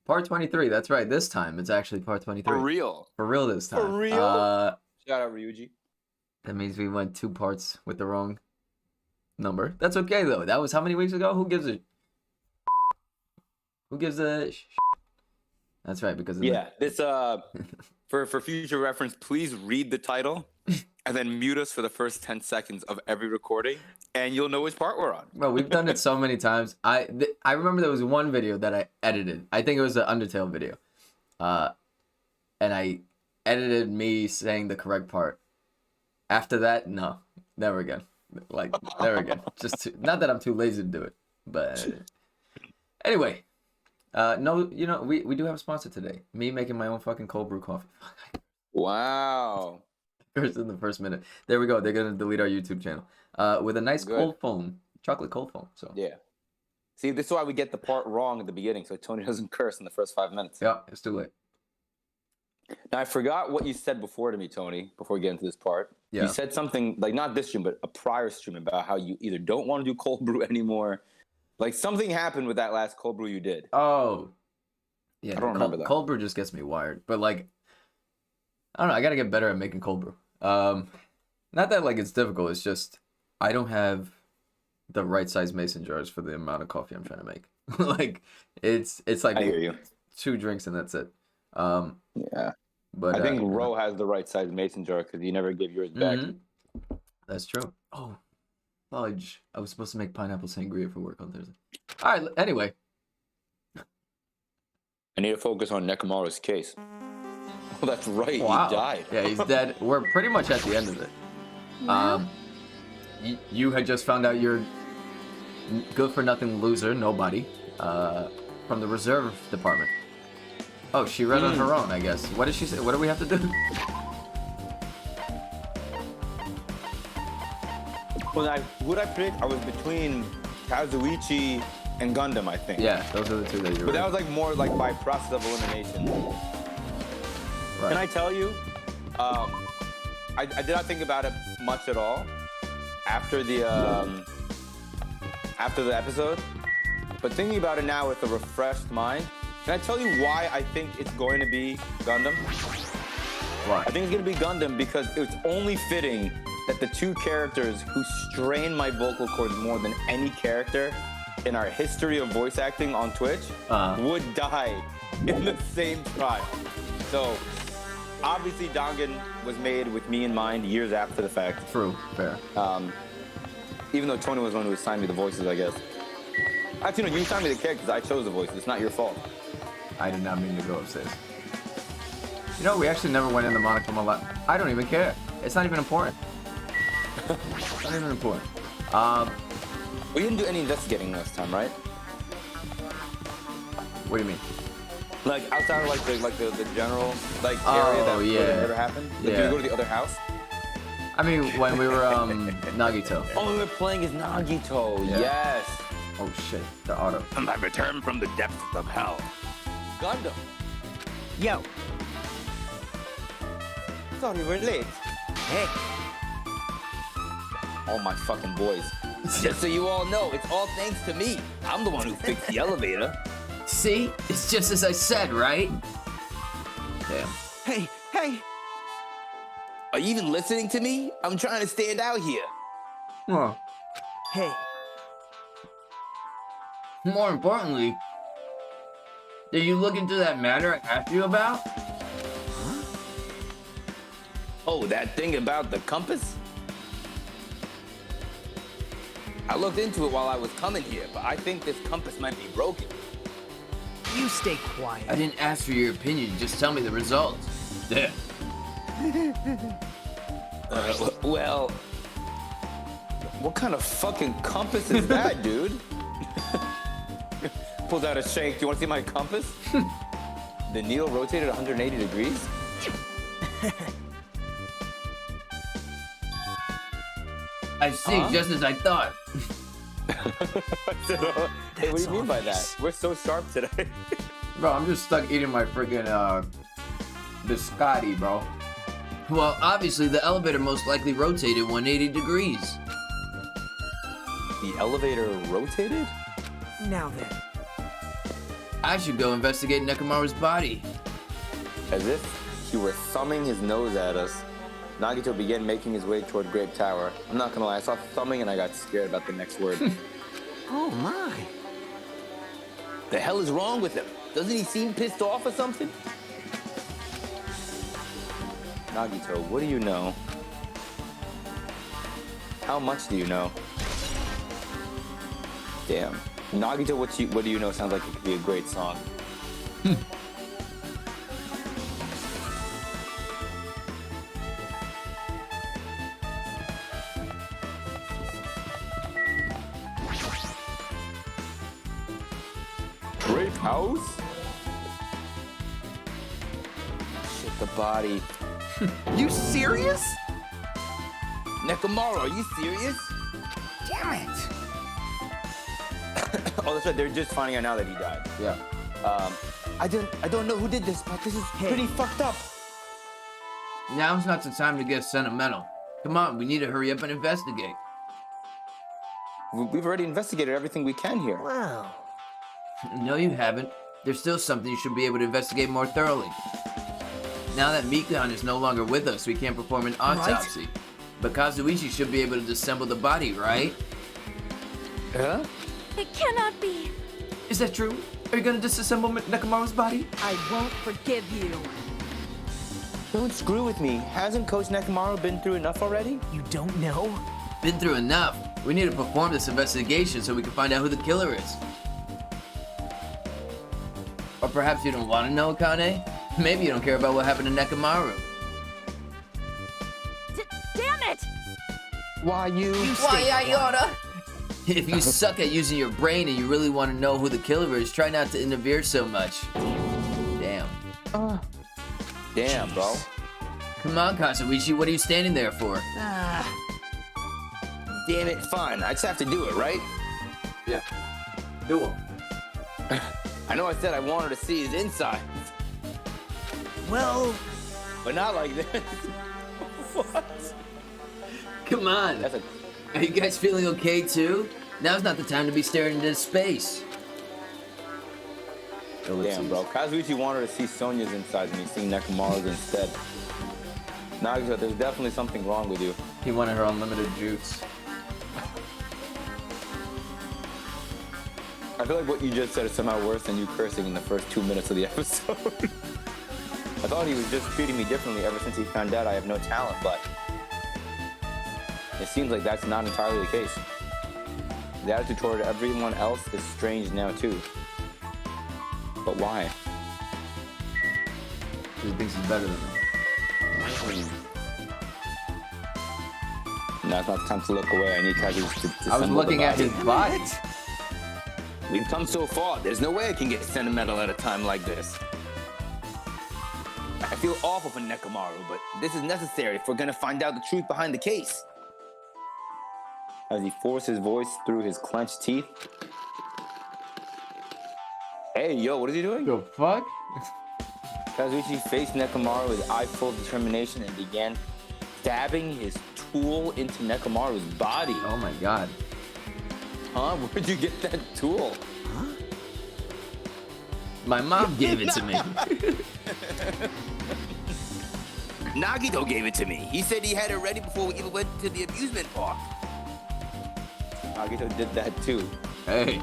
Part 23. That's right. This time it's actually part 23. For real. For real this time. For real? Shout out Ryuji. That means we went 2 parts with the wrong number. That's okay though. That was how many weeks ago? Who gives a? Who gives a? That's right, because of this for future reference, please read the title and then mute us for the first 10 seconds of every recording, and you'll know which part we're on. Bro, we've done it so many times. I remember there was one video that I edited. I think it was an Undertale video, and I edited me saying the correct part. After that, no, never again. Like never again. Not that I'm too lazy to do it, but anyway. No, you know, we do have a sponsor today. Me making my own fucking cold brew coffee. Wow. First in the first minute. There we go. They're gonna delete our YouTube channel. With a nice cold foam, chocolate cold foam. So yeah. See, this is why we get the part wrong at the beginning, so Tony doesn't curse in the first 5 minutes. Yeah, it's too late. Now I forgot what you said before to me, Tony. Before we get into this part, you said something like not this stream, but a prior stream about how you either don't want to do cold brew anymore. Like, something happened with that last cold brew you did. Oh. Yeah, I don't remember that. Cold brew just gets me wired. But, like, I don't know. I got to get better at making cold brew. Not that, like, it's difficult. It's just I don't have the right size mason jars for the amount of coffee I'm trying to make. Like, it's like I hear you. 2 drinks and that's it. Yeah. But I think Ro has the right size mason jar because you never gave yours back. Mm-hmm. That's true. Oh. Fudge. I was supposed to make pineapple sangria for work on Thursday. All right, anyway. I need to focus on Nekomaru's case. Oh, that's right. Wow. He died. Yeah, he's dead. We're pretty much at the end of it. Wow. You had just found out you're good-for-nothing loser, nobody, from the reserve department. Oh, she read on her own, I guess. What did she say? What do we have to do? Well, what I picked, I was between Kazuichi and Gundam, I think. Yeah, those are the 2 that you But that was like more like by process of elimination. Right. Can I tell you? I did not think about it much at all after the episode. But thinking about it now with a refreshed mind, can I tell you why I think it's going to be Gundam? Why? I think it's going to be Gundam because it's only fitting that the 2 characters who strain my vocal cords more than any character in our history of voice acting on Twitch would die in the same trial. So, obviously, Dangan was made with me in mind years after the fact. True, fair. Even though Tony was the one who assigned me the voices, I guess. Actually, no, you assigned me the characters. I chose the voices. It's not your fault. I did not mean to go upstairs. You know, we actually never went into Monochrome a lot. I don't even care. It's not even important. It's not even important. We didn't do any investigating last time, right? What do you mean? Like outside of like the general area that ever happened. Like, did we go to the other house? I mean, when we were Nagito. Oh, we were playing as Nagito. Yeah. Yes. Oh shit, the auto. And I return from the depths of hell. Gundam. Yo. Sorry, we're late. Hey. All my fucking boys. Just so you all know, it's all thanks to me. I'm the one who fixed the elevator. See? It's just as I said, right? Damn. Hey. Are you even listening to me? I'm trying to stand out here. Huh. Hey. More importantly, did you look into that matter I asked you about? Oh, that thing about the compass? I looked into it while I was coming here, but I think this compass might be broken. You stay quiet. I didn't ask for your opinion, just tell me the results. There. Well, what kind of fucking compass is that, dude? Pulls out a shank. Do you want to see my compass? The needle rotated 180 degrees? I see, just as I thought. Hey, what do you mean by that? We're so sharp today. Bro, I'm just stuck eating my freaking biscotti, bro. Well, obviously the elevator most likely rotated 180 degrees. The elevator rotated? Now then. I should go investigate Nekomaru's body. As if he were thumbing his nose at us, Nagito began making his way toward Grape Tower. I'm not gonna lie, I saw thumbing and I got scared about the next word. Oh my. The hell is wrong with him? Doesn't he seem pissed off or something? Nagito, what do you know? How much do you know? Damn. Nagito, what do you know sounds like it could be a great song. Grape house? Shit, the body. You serious? Nekomaru, are you serious? Damn it. Oh, that's right. They're just finding out now that he died. Yeah. I don't know who did this, but this is pretty fucked up. Now's not the time to get sentimental. Come on, we need to hurry up and investigate. We've already investigated everything we can here. Wow. No, you haven't. There's still something you should be able to investigate more thoroughly. Now that Mikan is no longer with us, we can't perform an autopsy. But Kazuichi should be able to disassemble the body, right? Huh? It cannot be. Is that true? Are you gonna disassemble Nekomaru's body? I won't forgive you. Don't screw with me. Hasn't Coach Nekomaru been through enough already? You don't know? Been through enough. We need to perform this investigation so we can find out who the killer is. Or perhaps you don't want to know, Akane? Maybe you don't care about what happened to Nekomaru. Damn it! Why you? Why, Ayora? If you suck at using your brain and you really want to know who the killer is, try not to interfere so much. Damn. Damn, bro. Come on, Kazuichi, what are you standing there for? Damn it, fine. I just have to do it, right? Yeah. Do it. I know I said I wanted to see his insides, Well, but not like this. What? Come on. That's a... Are you guys feeling okay too? Now's not the time to be staring into space. Damn, bro. Kazuichi wanted to see Sonya's insides and he's seeing Nekomaru's instead. Nagito, there's definitely something wrong with you. He wanted her unlimited juice. I feel like what you just said is somehow worse than you cursing in the first 2 minutes of the episode. I thought he was just treating me differently ever since he found out I have no talent, but it seems like that's not entirely the case. The attitude toward everyone else is strange now too. But why? He thinks he's better than him. Now it's not the time to look away. I need Kazuichi to I was looking at his body. We've come so far. There's no way I can get sentimental at a time like this. I feel awful for Nekomaru, but this is necessary if we're gonna find out the truth behind the case. As he forced his voice through his clenched teeth. Hey, yo, what is he doing? The fuck? Kazuichi faced Nekomaru with eye full of determination and began stabbing his tool into Nekomaru's body. Oh my god. Huh? Where'd you get that tool? My mom gave it to me. Nagito gave it to me. He said he had it ready before we even went to the amusement park. Nagito did that too. Hey.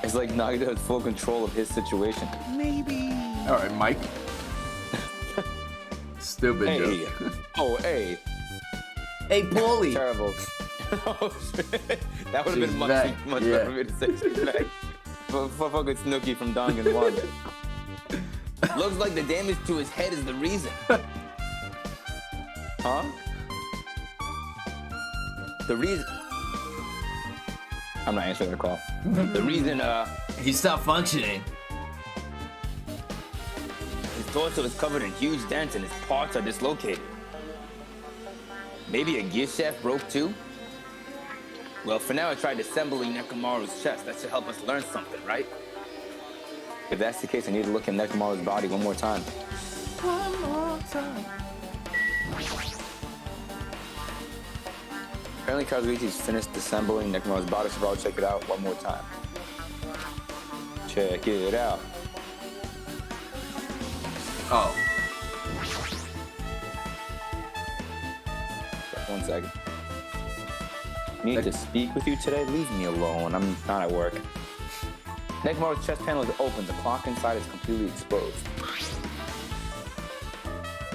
It's like Nagito has full control of his situation. maybe. Alright, Mike. Stupid Hey. joke. Oh, hey. Hey, Paulie. Terrible. Oh, shit. That would have She's been much back, better yeah. for me to say she's back. Fucking Snooki from Dangan 1. Looks like the damage to his head is the reason. Huh? The reason... I'm not answering the call. The reason, He stopped functioning. his torso is covered in huge dents and his parts are dislocated. Maybe a gear shaft broke too? Well, for now I tried assembling Nekomaru's chest. That should help us learn something, right? If that's the case, I need to look at Nekomaru's body one more time. One more time. Apparently Kazuichi's finished assembling Nekomaru's body, so I'll check it out one more time. Check it out. Oh. 1 second. Need to speak with you today? Leave me alone. I'm not at work. Nekomaru's chest panel is open. The clock inside is completely exposed.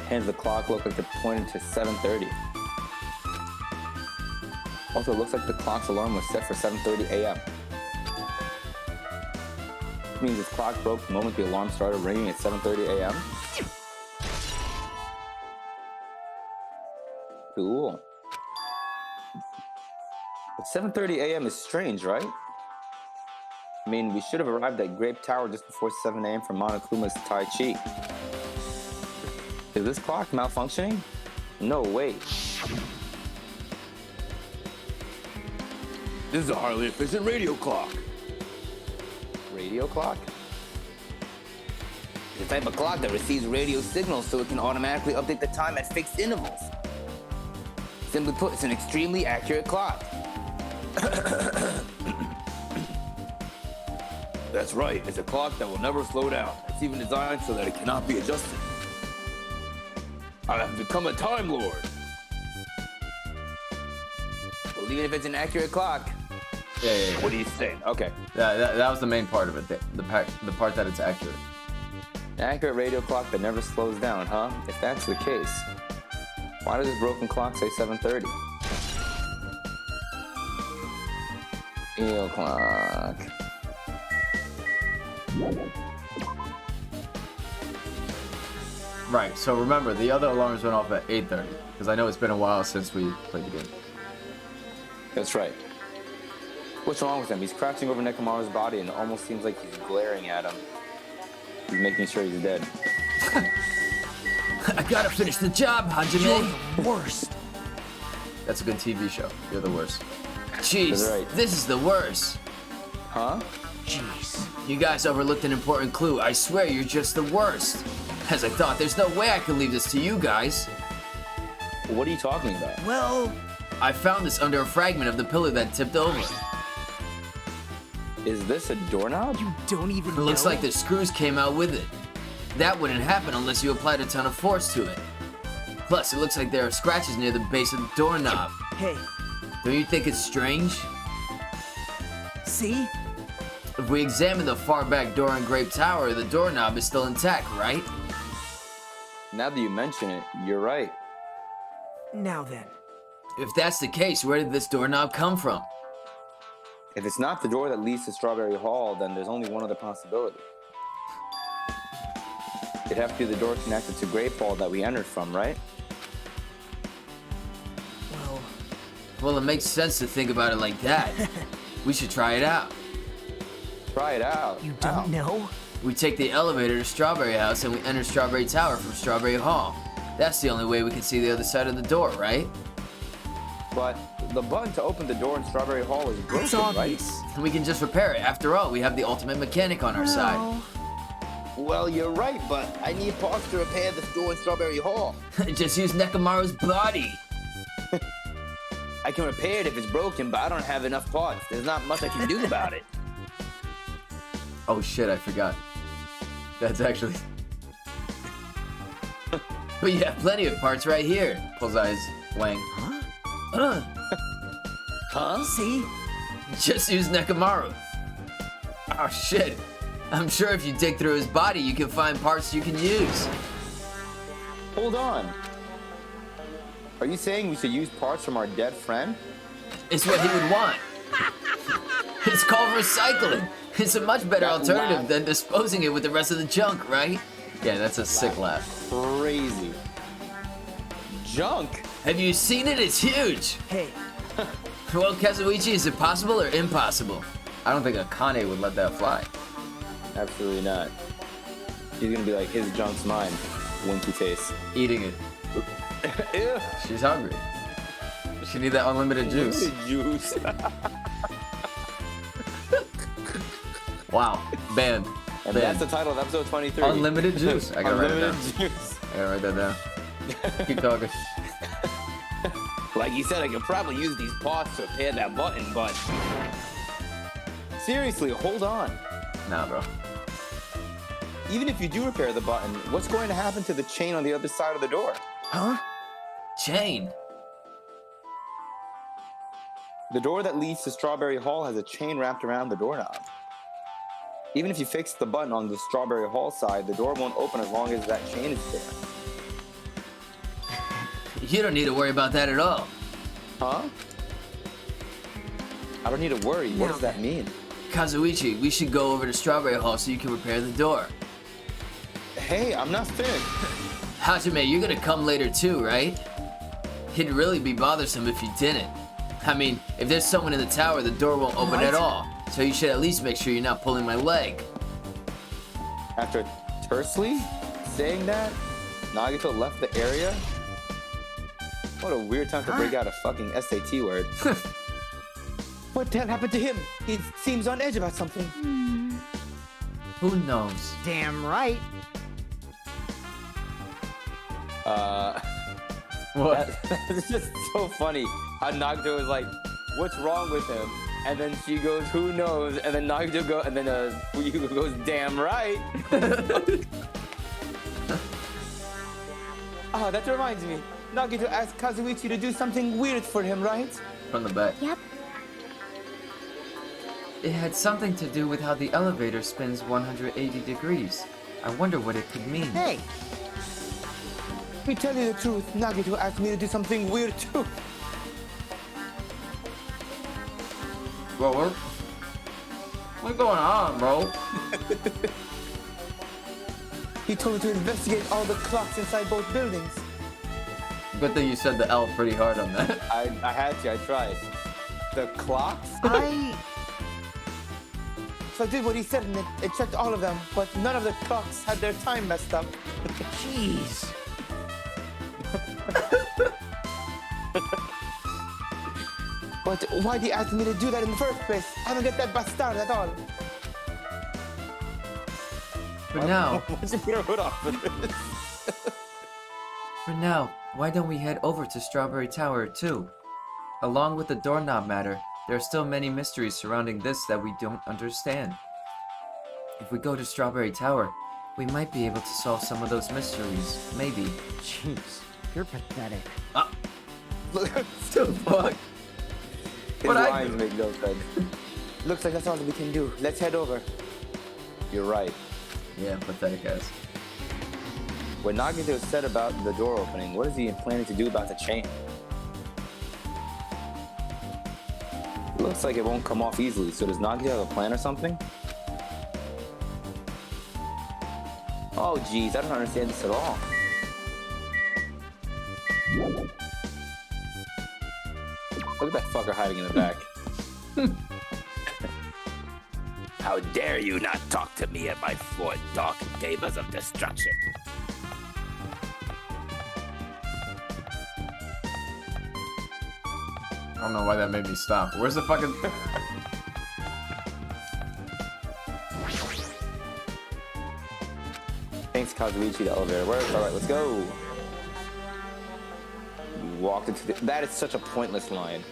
Hands of the clock look like they're pointing to 7:30. Also, it looks like the clock's alarm was set for 7:30 a.m. Which means its clock broke the moment the alarm started ringing at 7:30 a.m. Cool. But 7:30 a.m. is strange, right? I mean, we should have arrived at Grape Tower just before 7 a.m. for Monokuma's Tai Chi. Is this clock malfunctioning? No way. This is a highly efficient radio clock. Radio clock? It's the type of clock that receives radio signals so it can automatically update the time at fixed intervals. Simply put, it's an extremely accurate clock. That's right, it's a clock that will never slow down. It's even designed so that it cannot be adjusted. I have become a Time Lord. Well, even if it's an accurate clock. Yeah. What are you saying? Okay. That was the main part of it. The part that it's accurate. An accurate radio clock that never slows down, huh? If that's the case, why does this broken clock say 7:30? Eel clock. Right, so remember, the other alarms went off at 8:30, because I know it's been a while since we played the game. That's right. What's wrong with him? He's crouching over Nekomaru's body and it almost seems like he's glaring at him. He's making sure he's dead. I gotta finish the job, Hajime! You're the worst. That's a good TV show. You're the worst. Jeez, That's right. this is the worst. Huh? Jeez. You guys overlooked an important clue. I swear you're just the worst. As I thought, there's no way I could leave this to you guys. What are you talking about? Well, I found this under a fragment of the pillar that tipped over. Is this a doorknob? you don't even It know. looks like the screws came out with it. That wouldn't happen unless you applied a ton of force to it. Plus, it looks like there are scratches near the base of the doorknob. Hey, Don't you think it's strange? see? If we examine the far back door in Grape Tower, the doorknob is still intact, right? Now that you mention it, you're right. Now then. If that's the case, where did this doorknob come from? If it's not the door that leads to Strawberry Hall, then there's only one other possibility. It'd have to be the door connected to Grape Hall that we entered from, right? Well, it makes sense to think about it like that. We should try it out. Try it out. You don't know? We take the elevator to Strawberry House and we enter Strawberry Tower from Strawberry Hall. That's the only way we can see the other side of the door, right? But the button to open the door in Strawberry Hall is broken, It's obvious. We can just repair it. After all, we have the ultimate mechanic on our side. No. right? Well, you're right, but I need parts to repair this door in Strawberry Hall. Just use Nekomaru's body. I can repair it if it's broken, but I don't have enough parts. There's not much I can do about it. Oh shit, I forgot. That's actually... But you have plenty of parts right here. Pulls eyes, Wang. Huh? See? Just use Nekomaru. Oh shit. I'm sure if you dig through his body, you can find parts you can use. Hold on. Are you saying we should use parts from our dead friend? It's what he would want. It's called recycling. It's a much better That alternative laugh. than disposing it with the rest of the junk, right? Yeah, that's a sick laugh. Crazy. Junk? Have you seen it? It's huge. Hey, Well, Kazuichi, is it possible or impossible? I don't think Akane would let that fly. Absolutely not. He's gonna be like, his junk's mine. Winky face. Eating it. Ew. She's hungry. She need that unlimited juice. Juice. Wow. Banned. And Banned. that's the title of episode 23. Unlimited juice. I gotta write it down. Unlimited juice. I gotta write that down. Keep talking. Like you said, I could probably use these parts to repair that button, but... Seriously, hold on. Nah, bro. Even if you do repair the button, what's going to happen to the chain on the other side of the door? Huh? Chain. The door that leads to Strawberry Hall has a chain wrapped around the doorknob. Even if you fix the button on the Strawberry Hall side, the door won't open as long as that chain is there. You don't need to worry about that at all. Huh? I don't need to worry. What does that mean? Kazuichi, we should go over to Strawberry Hall so you can repair the door. Hey, I'm not finished. Hajime, you're gonna come later too, right? It'd really be bothersome if you didn't. I mean, if there's someone in the tower, the door won't open at all. So you should at least make sure you're not pulling my leg. After tersely saying that, Nagito left the area. What a weird time to break out a fucking SAT word. What the hell happened to him? He seems on edge about something. Who knows? Damn right. What? That's just so funny. How Nagito is like, what's wrong with him? And then she goes, who knows? And then Nagito goes, and then Fuyuko goes, damn right. Oh, that reminds me. Nagito asked Kazuichi to do something weird for him, right? From the back. Yep. It had something to do with how the elevator spins 180 degrees. I wonder what it could mean. Hey, To tell you the truth, Nagito asked me to do something weird too. Bro, what's going on, bro? He told me to investigate all the clocks inside both buildings. Good thing you said the L pretty hard on that. I had to, I tried. The clocks? So I did what he said and it checked all of them, but none of the clocks had their time messed up. jeez. But why did he ask me to do that in the first place? I don't get that bastard at all. For now, Why'd you put a hood on for this? for now, why don't we head over to Strawberry Tower too? Along with the doorknob matter, there are still many mysteries surrounding this that we don't understand. If we go to Strawberry Tower, we might be able to solve some of those mysteries, maybe. Jeez, you're pathetic. Look, The fuck? his What I lines do? make no sense. Looks like that's all that we can do. Let's head over. You're right. Yeah, pathetic ass. When Nagito said about the door opening, what is he planning to do about the chain? Looks like it won't come off easily, so does Nagito have a plan or something? Oh geez, I don't understand this at all. Look at that fucker hiding in the back. How dare you not talk to me at my four dark tables of destruction? I don't know why that made me stop. Where's the fucking... Thanks, Kazuichi, the elevator works. Alright, let's go. You walked into the... That is such a pointless line.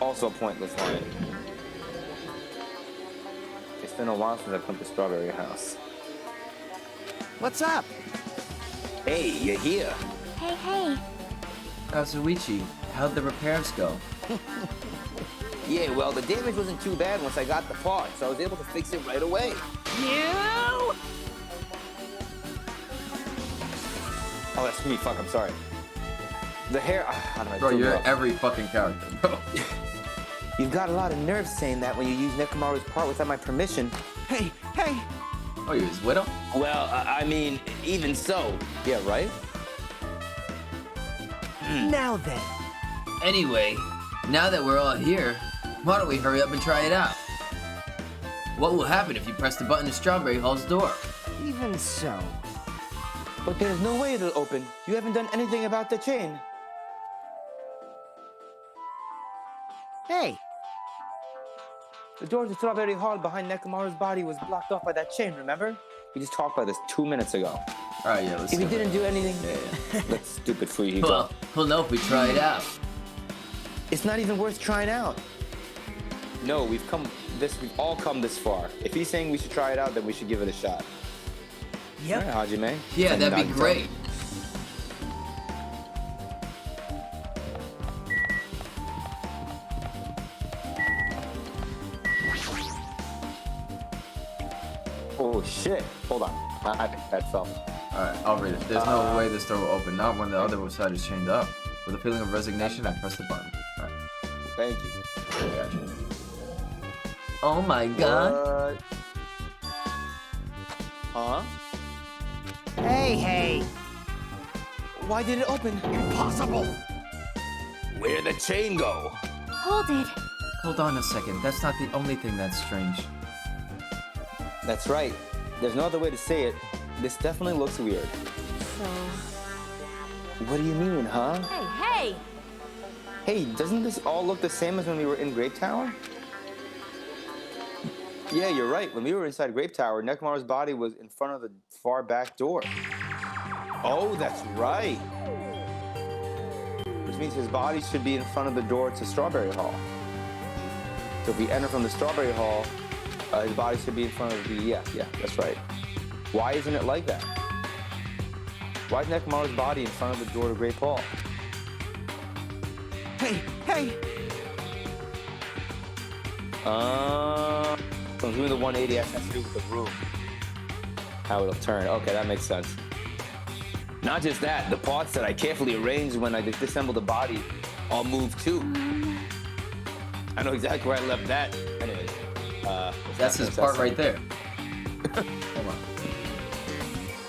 Also a pointless line. It's been a while since I've come to Strawberry House. What's up? Hey, you're here. Hey, hey. Kazuichi, how'd the repairs go? Yeah, well, the damage wasn't too bad once I got the part, so I was able to fix it right away. You! Oh, that's me. Fuck, I'm sorry. The hair... I don't know, Bro, it's you're too rough. every fucking character, bro. You've got a lot of nerve saying that when you use Nekomaru's part without my permission. Hey, hey. Oh, you're his widow? Well, I mean, even so. Yeah, right? Now then. Anyway, now that we're all here, why don't we hurry up and try it out? What will happen if you press the button to Strawberry Hall's door? Even so. But there's no way it'll open. You haven't done anything about the chain. Hey, The door to Strawberry Hall behind Nekomaru's body was blocked off by that chain, remember? We just talked about this 2 minutes ago. Alright, yeah, let's If do you didn't do anything, Yeah. that's stupid for you. Well, we'll know if we try it out. It's not even worth trying out. No, we've all come this far. If he's saying we should try it out, then we should give it a shot. Yep. All right, Hajime. Yeah, Send that'd be Nagito. great. Oh shit! Hold on. That fell. Alright, I'll read it. There's no way this door will open, not when the other side is chained up. With a feeling of resignation, I press the button. Alright, Thank you. I got you. Oh my god. Huh? Hey. Why did it open? Impossible. Where'd the chain go? Hold it. Hold on a second, that's not the only thing that's strange. That's right. There's no other way to say it. This definitely looks weird. So. What do you mean, huh? Hey. Hey, doesn't this all look the same as when we were in Grape Tower? Yeah, you're right. When we were inside Grape Tower, Nekomaru's body was in front of the far back door. Oh, that's right. Which means his body should be in front of the door to Strawberry Hall. So if we enter from the Strawberry Hall, his body should be in front of the... Yeah, that's right. Why isn't it like that? Why is Nekomaru's body in front of the door to Great Hall? Hey. So I'm doing the 180 has to do with the room. How it'll turn. Okay, that makes sense. Not just that, the parts that I carefully arranged when I disassembled the body all moved too. I know exactly where I left that. Anyways, That's his part right there. Hold on.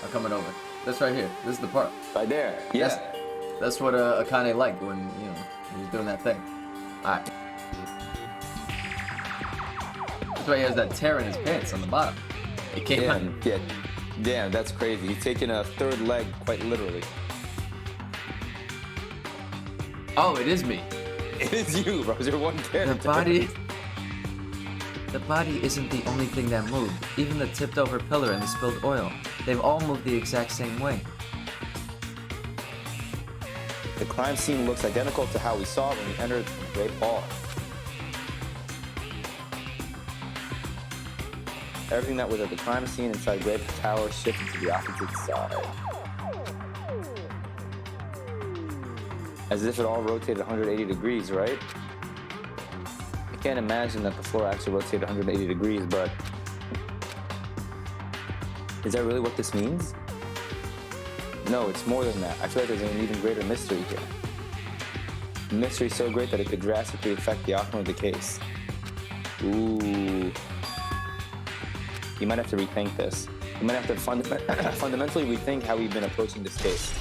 I'm coming over. This right here. This is the part. Right there. Yeah. That's what Akane liked when, you know, he was doing that thing. Alright. That's why he has that tear in his pants on the bottom. It came out. Yeah. Damn, that's crazy. He's taking a third leg quite literally. Oh, it is me. It is you, bro. You're one character. The body isn't the only thing that moved. Even the tipped over pillar and the spilled oil. They've all moved the exact same way. The crime scene looks identical to how we saw it when we entered the Great Hall. Everything that was at the crime scene inside Great Tower shifted to the opposite side. As if it all rotated 180 degrees, right? I can't imagine that the floor actually rotated 180 degrees, but... Is that really what this means? No, it's more than that. I feel like there's an even greater mystery here. A mystery so great that it could drastically affect the outcome of the case. Ooh. You might have to rethink this. You might have to fundamentally rethink how we've been approaching this case.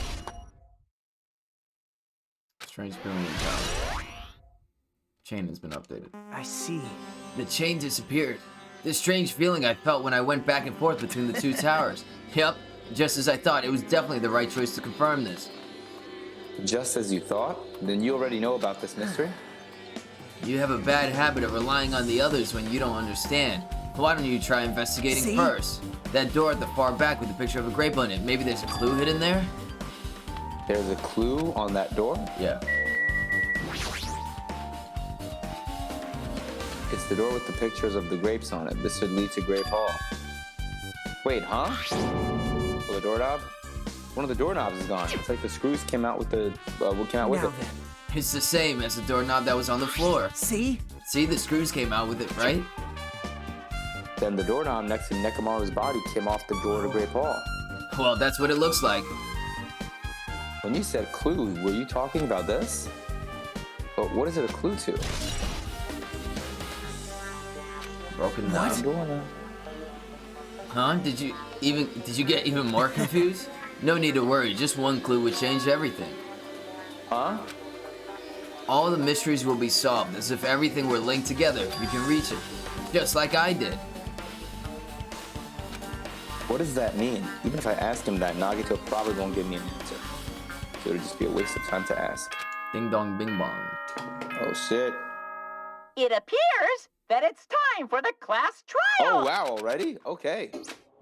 Strange feeling in town. Chain has been updated. I see. The chain disappeared. This strange feeling I felt when I went back and forth between the two towers. Yep, just as I thought. It was definitely the right choice to confirm this. Just as you thought? Then you already know about this mystery? You have a bad habit of relying on the others when you don't understand. Why don't you try investigating first? That door at the far back with the picture of a grape on it. Maybe there's a clue hidden there? There's a clue on that door? Yeah. It's the door with the pictures of the grapes on it. This should lead to Grape Hall. Wait, huh? Well, the doorknob? One of the doorknobs is gone. It's like the screws came out with the... what came out with Now it? then. It's the same as the doorknob that was on the floor. See? See, the screws came out with it, right? Then the doorknob next to Nekomaru's body came off the door to Grape Hall. Well, that's what it looks like. When you said clue, were you talking about this? But what is it a clue to? Broken knob. Doorknob. Huh? Did you get even more confused? No need to worry, just one clue would change everything. Huh? All the mysteries will be solved, as if everything were linked together. You can reach it. Just like I did. What does that mean? Even if I ask him that, Nagito probably won't give me an answer. So it'll just be a waste of time to ask. Ding dong bing bong. Oh shit. It appears that it's time for the class trial. Oh wow, already? Okay.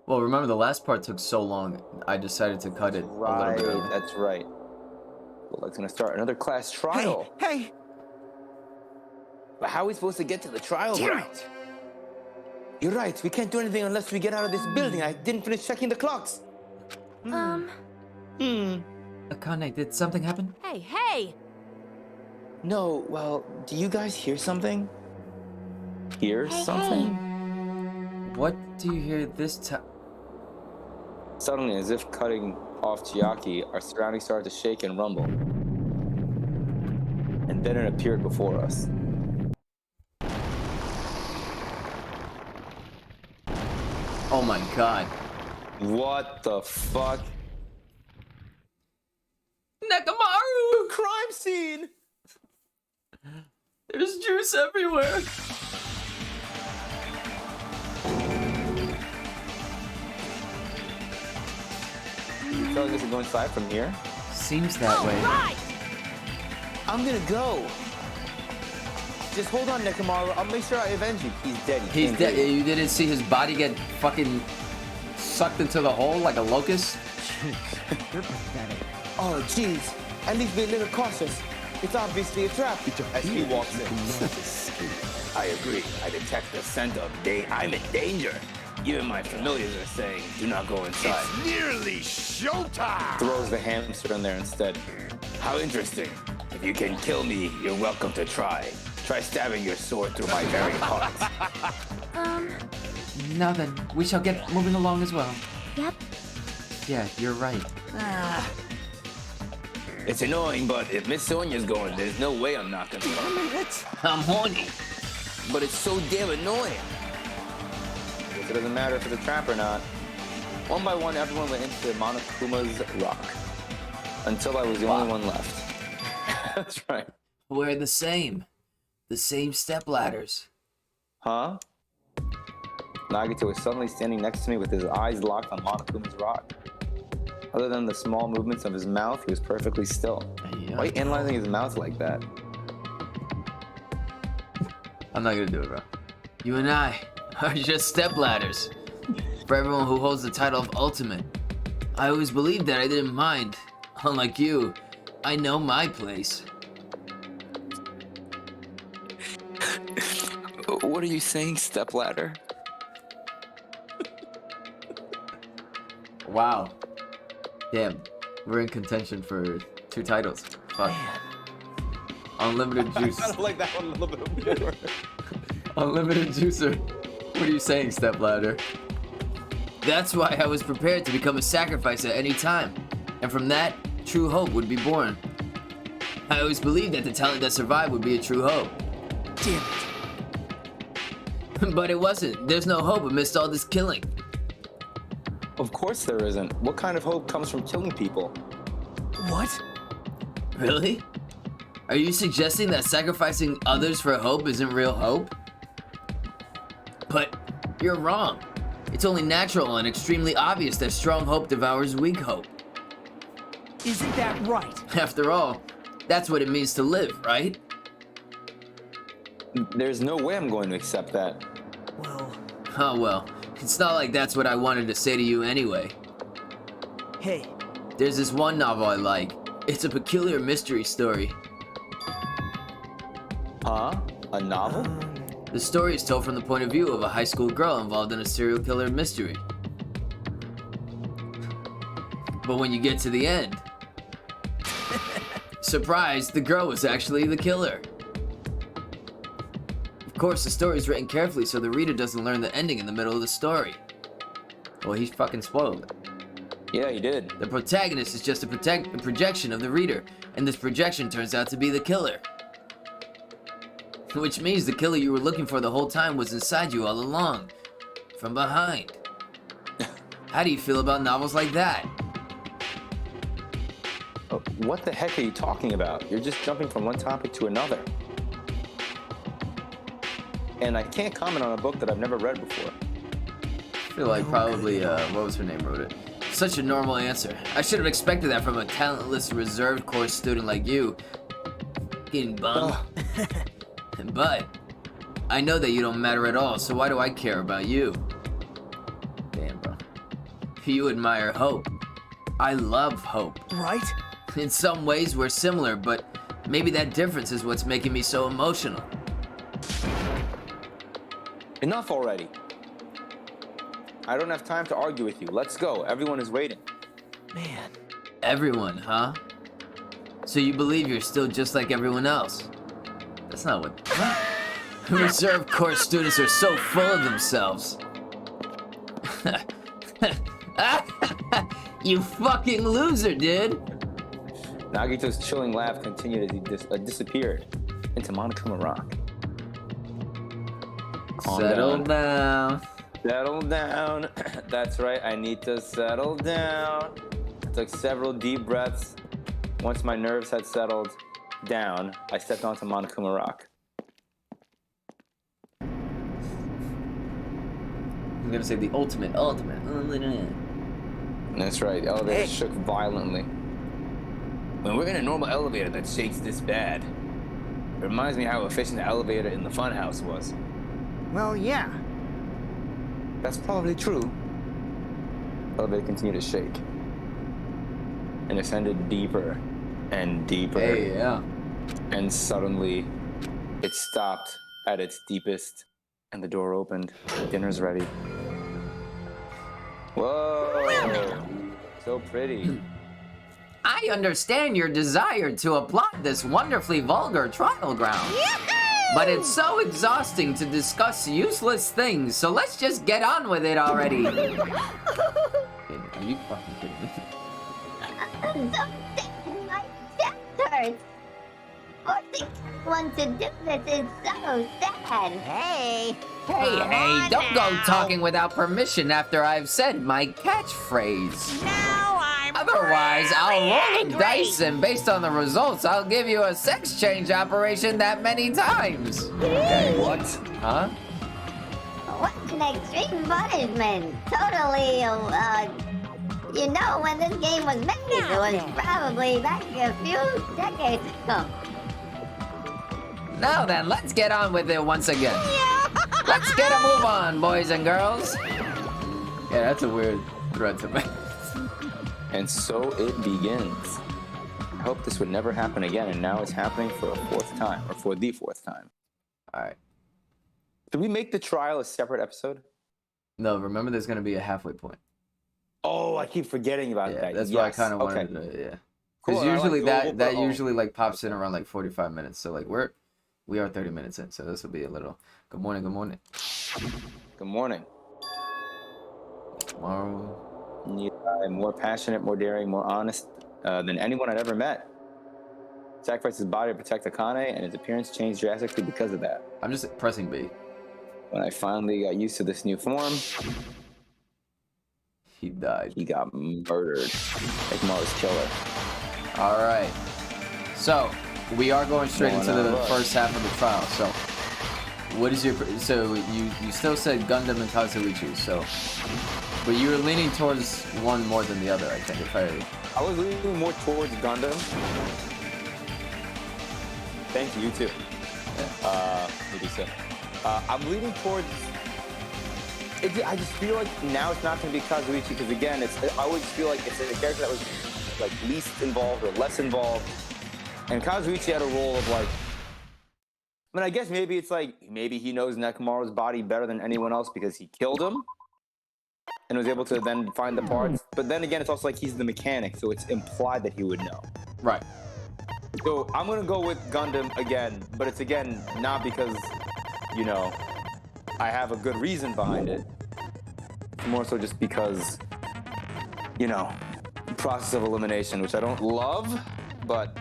Well, remember the last part took so long, I decided to cut it a little bit early. That's right. Well, that's gonna start another class trial. Hey. But how are we supposed to get to the trial Damn ground? it! You're right. We can't do anything unless we get out of this building. I didn't finish checking the clocks. Akane, did something happen? Hey! No, well, do you guys hear something? Hear something? What do you hear this time? Suddenly, as if cutting off Chiaki, our surroundings started to shake and rumble. And then it appeared before us. Oh my god. What the fuck? Nekamaru! Crime scene! There's juice everywhere. You telling us to go inside from here? Seems that way. Right! I'm gonna go. Just hold on, Nekamaru. I'll make sure I avenge you. He's dead. He He's can't dead. breathe. You didn't see his body get fucking sucked into the hole like a locust? You're pathetic. Oh, jeez. At least be a little cautious. It's obviously a trap. As he walks in. I agree. I detect the scent of I'm in danger. Even my familiars are saying, do not go inside. It's nearly showtime! Throws the hamster in there instead. How interesting. If you can kill me, you're welcome to try. Try stabbing your sword through my very heart. Now then, we shall get moving along as well. Yep. Yeah, you're right. It's annoying, but if Miss Sonia's going, there's no way I'm not gonna go. I'm horny. But it's so damn annoying. Guess it doesn't matter if it's a trap or not. One by one, everyone went into Monokuma's rock. Until I was the only one left. That's right. We're the same. The same step ladders. Huh? Nagito was suddenly standing next to me with his eyes locked on Monokuma's rock. Other than the small movements of his mouth, he was perfectly still. Why are you analyzing his mouth like that? I'm not gonna do it, bro. You and I are just step ladders. For everyone who holds the title of Ultimate. I always believed that I didn't mind. Unlike you, I know my place. What are you saying, Steppladder? Wow. Damn, we're in contention for 2 titles. Fuck. Unlimited juice. I like that one a little bit more. Unlimited juicer. What are you saying, Steppladder? That's why I was prepared to become a sacrifice at any time. And from that, true hope would be born. I always believed that the talent that survived would be a true hope. Damn it. But it wasn't. There's no hope amidst all this killing. Of course there isn't. What kind of hope comes from killing people? What? Really? Are you suggesting that sacrificing others for hope isn't real hope? But you're wrong. It's only natural and extremely obvious that strong hope devours weak hope. Isn't that right? After all, that's what it means to live, right? There's no way I'm going to accept that. Well, Oh well, it's not like that's what I wanted to say to you anyway. hey, There's this one novel I like. It's a peculiar mystery story. Huh? A novel? The story is told from the point of view of a high school girl involved in a serial killer mystery. But when you get to the end, surprise, the girl was actually the killer. Of course, the story is written carefully so the reader doesn't learn the ending in the middle of the story. Well, he fucking spoiled it. Yeah, you did. The protagonist is just a projection of the reader, and this projection turns out to be the killer. Which means the killer you were looking for the whole time was inside you all along, from behind. How do you feel about novels like that? What the heck are you talking about? You're just jumping from one topic to another. And I can't comment on a book that I've never read before. I feel like probably, what was her name wrote it? Such a normal answer. I should have expected that from a talentless, reserved course student like you. Getting bummed. But, I know that you don't matter at all, so why do I care about you? Damn, bro. You admire hope. I love hope. right? In some ways, we're similar, but maybe that difference is what's making me so emotional. Enough already. I don't have time to argue with you. Let's go. Everyone is waiting. Man. Everyone, huh? So you believe you're still just like everyone else? That's not what... Reserve course students are so full of themselves. You fucking loser, dude. Nagito's chilling laugh continued as he disappeared into Monokuma Rock. Calm Settle down. Settle down. That's right, I need to settle down. I took several deep breaths. Once my nerves had settled down, I stepped onto Monokuma Rock. I'm gonna say the ultimate. That's right, the elevator shook violently. When we're in a normal elevator that shakes this bad, it reminds me how efficient the elevator in the funhouse was. Well, yeah. That's probably true. The elevator continued to shake and ascended deeper and deeper. Hey, yeah. And suddenly, it stopped at its deepest, and the door opened. Dinner's ready. Whoa! So pretty. I understand your desire to applaud this wonderfully vulgar trial ground. But it's so exhausting to discuss useless things, so let's just get on with it already. Are you fucking kidding me? My chest hurts. Forcing someone to do this is so sad. Hey. Hey, don't go talking without permission after I've said my catchphrase. Now I'm Otherwise, I'll roll the angry. dice, and based on the results, I'll give you a sex change operation that many times. Okay. What? Huh? What an extreme punishment. Totally, you know, when this game was made, it was probably back a few decades ago. Now then, let's get on with it once again. Let's get a move on, boys and girls. Yeah, that's a weird threat to make. And so it begins. I hope this would never happen again, and now it's happening for a fourth time, or for the fourth time. Alright. Did we make the trial a separate episode? No, remember there's gonna be a halfway point. Oh, I keep forgetting about Yeah, that. that's yes. why I kind of okay. wanted to, yeah. Cool, Because usually we'll that put- usually like pops in around like 45 minutes. So like we are 30 minutes in, so this will be a little. Good morning, good morning. Good morning. Tomorrow. I'm more passionate, more daring, more honest than anyone I'd ever met. Sacrificed his body to protect Akane, and his appearance changed drastically because of that. I'm just pressing B. When I finally got used to this new form, He died. he got murdered. Like Mars Killer. All right. So we are going straight Going into the on, look. first half of the trial. So what is your? So you still said Gundam and Kazuichi. So, but you were leaning towards one more than the other. I think. If I. I was leaning more towards Gundam. Thank you, you too. Maybe so. I'm leaning towards. I just feel like now it's not going to be Kazuichi because again, I always feel like it's a character that was like least involved or less involved, and Kazuichi had a role of like. I mean, I guess maybe it's like maybe he knows Nekomaru's body better than anyone else because he killed him, and was able to then find the parts. But then again, it's also like he's the mechanic, so it's implied that he would know. Right. So I'm gonna go with Gundam again, but it's again not because, you know, I have a good reason behind it. It's more so just because, you know, process of elimination, which I don't love, but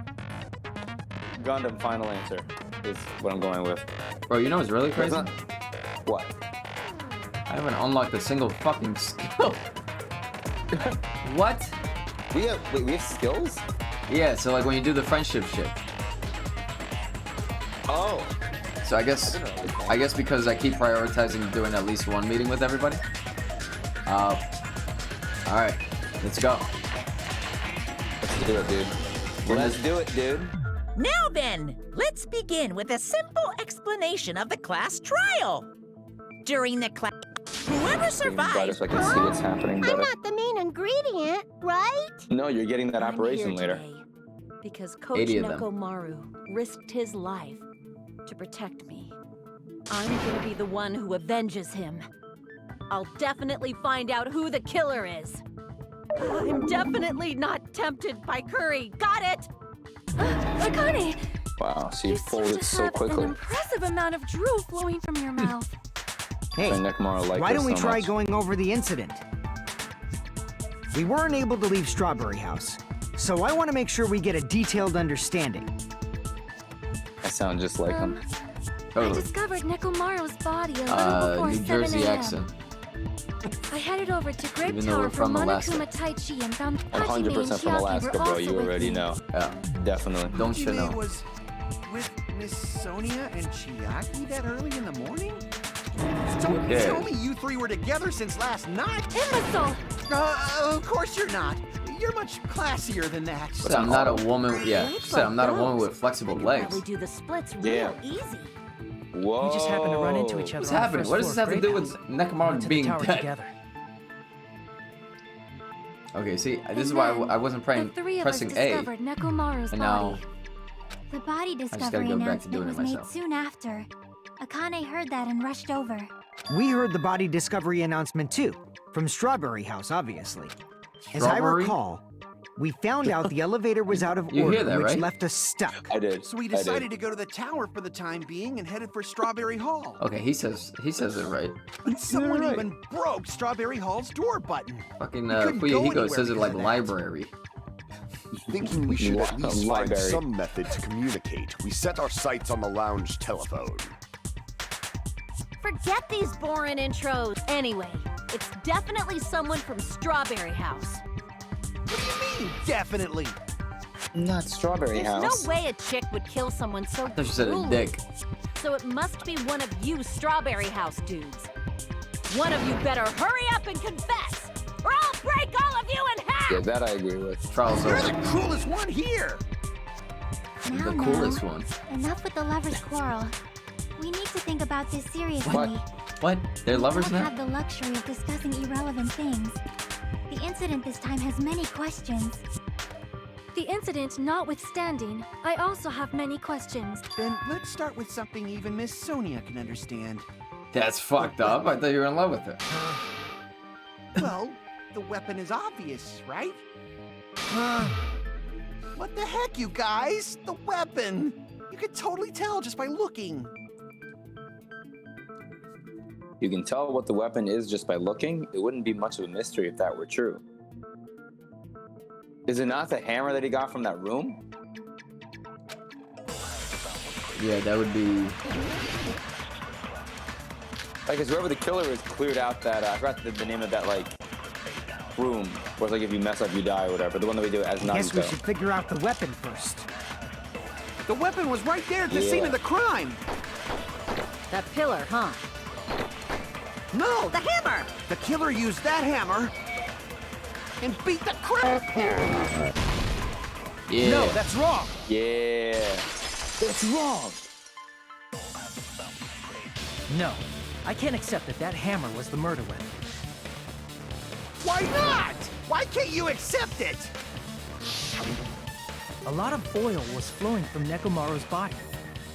Gundam final answer is what I'm going with. Bro, you know what's really crazy? What? I haven't unlocked a single fucking skill. What? We have skills? Yeah, so like when you do the friendship shit. Oh. So I guess because I keep prioritizing doing at least one meeting with everybody. All right, let's go. Let's do it, dude. Let's do it, dude. Now then, let's begin with a simple explanation of the class trial. During the class, whoever Brighter survives. so I can see what's happening I'm better. not the main ingredient, right? No, you're getting that I'm operation here later. today because Coach 80 of them. Nekomaru risked his life to protect me. I'm gonna be the one who avenges him. I'll definitely find out who the killer is. I'm definitely not tempted by curry. Got it? Akane, Wow, she you pulled seem it to so have quickly. an impressive amount of drool flowing from your mouth. Hey, And Nekomaro liked why this don't we so try much. going over the incident? We weren't able to leave Strawberry House, so I want to make sure we get a detailed understanding. I sound just like him. I Totally. discovered Nekomaru's body a little before New 7 Jersey a.m. accent. I headed over to Grape Even though we're Tower from for Alaska. Monokuma Taichi and found I'm Hajime and 100% from Chiaki Alaska, were bro. also You with already me. know. Yeah. Definitely. Don't you know? was with Miss Sonia and Chiaki that early in the morning? Don't cares? tell me you three were together since last night. Imbecile! Of course you're not. You're much classier than that. Said I'm not a woman. Yeah. Blades Said I'm not a like woman those. with flexible I could legs. probably do the splits Yeah. real easy. Whoa. We just happened to run into each other. What's on the happening? first What does this floor have of to do Grape with House. We Nekomaro went to being the tower dead? together. Okay, see, this is why I wasn't The three of us pressing A. discovered Nekomaru's And now body. The body gotta discovery go back to announcement doing it was made myself. soon after. Akane heard that and rushed over. We heard the body discovery announcement too, from Strawberry House, obviously. As I Strawberry? recall, we found out the elevator was out of You order, hear that, which right? left us stuck. I did. So we I did. decided to go to the tower for the time being and headed for Strawberry Hall. Okay, he says it right. But someone right. even broke Strawberry Hall's door button. Fucking couldn't go Fuyahiko anywhere says it because like of that. library. Thinking we should at least find Library. some method to communicate, we set our sights on the lounge telephone. Forget these boring intros. Anyway, it's definitely someone from Strawberry House. What do you mean, definitely? Not Strawberry There's House. no way a chick would kill someone so I thought you said a cruelly. dick. So it must be one of you Strawberry House dudes. One of you better hurry up and confess, or I'll break all of you in half! Yeah, that I agree with. Trials You're over. the coolest one here. Now, The coolest one. Enough with the lovers' quarrel. We need to think about this seriously. What? What? They're We lovers don't now? have the luxury of discussing irrelevant things. The incident this time has many questions. The incident notwithstanding, I also have many questions. Then let's start with something even Miss Sonia can understand. That's fucked up. I thought you were in love with her. Well, the weapon is obvious, right? What the heck, you guys? The weapon! You could totally tell just by looking. You can tell what the weapon is just by looking. It wouldn't be much of a mystery if that were true. Is it not the hammer that he got from that room? Yeah, that would be. Like, cause whoever the killer is cleared out that, I forgot the name of that, like, room. Where it's like if you mess up, you die or whatever. The one that we do as Guess we Naruto. should figure out the weapon first. The weapon was right there at the scene Yeah. of the crime. That pillar, huh? No, The hammer! the killer used that hammer and beat the crap. Yeah. No, that's wrong. Yeah. It's wrong. No, I can't accept that that hammer was the murder weapon. Why not? Why can't you accept it? A lot of oil was flowing from Nekomaru's body,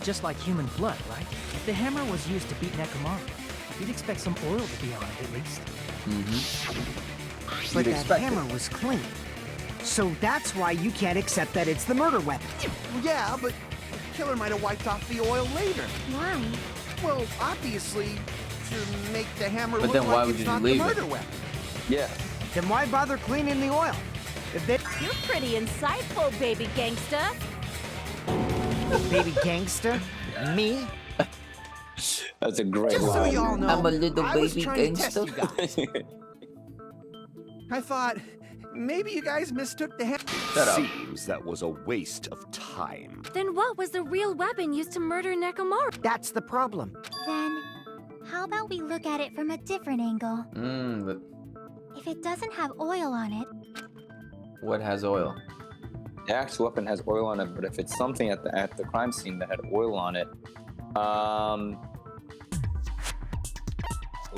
just like human blood, right? If the hammer was used to beat Nekomaru, you'd expect some oil to be on it at least. But You'd that expect hammer it. was clean. So that's why you can't accept that it's the murder weapon. Yeah, but the killer might have wiped off the oil later. Why? Well, obviously, to make the hammer But look then why like would it's you not leave the it? murder weapon. Yeah. Then why bother cleaning the oil? If they You're pretty insightful, baby gangsta. baby gangster, me, That's a great Just so line. y'all know, I'm a little I was baby trying to test gangster. you guys. I thought maybe you guys mistook the hammer. Shut up. Seems that was a waste of time. Then what was the real weapon used to murder Nekomaru? that's the problem. Then, how about we look at it from a different angle? But If it doesn't have oil on it, what has oil? The axe weapon has oil on it, but if it's something at the crime scene that had oil on it,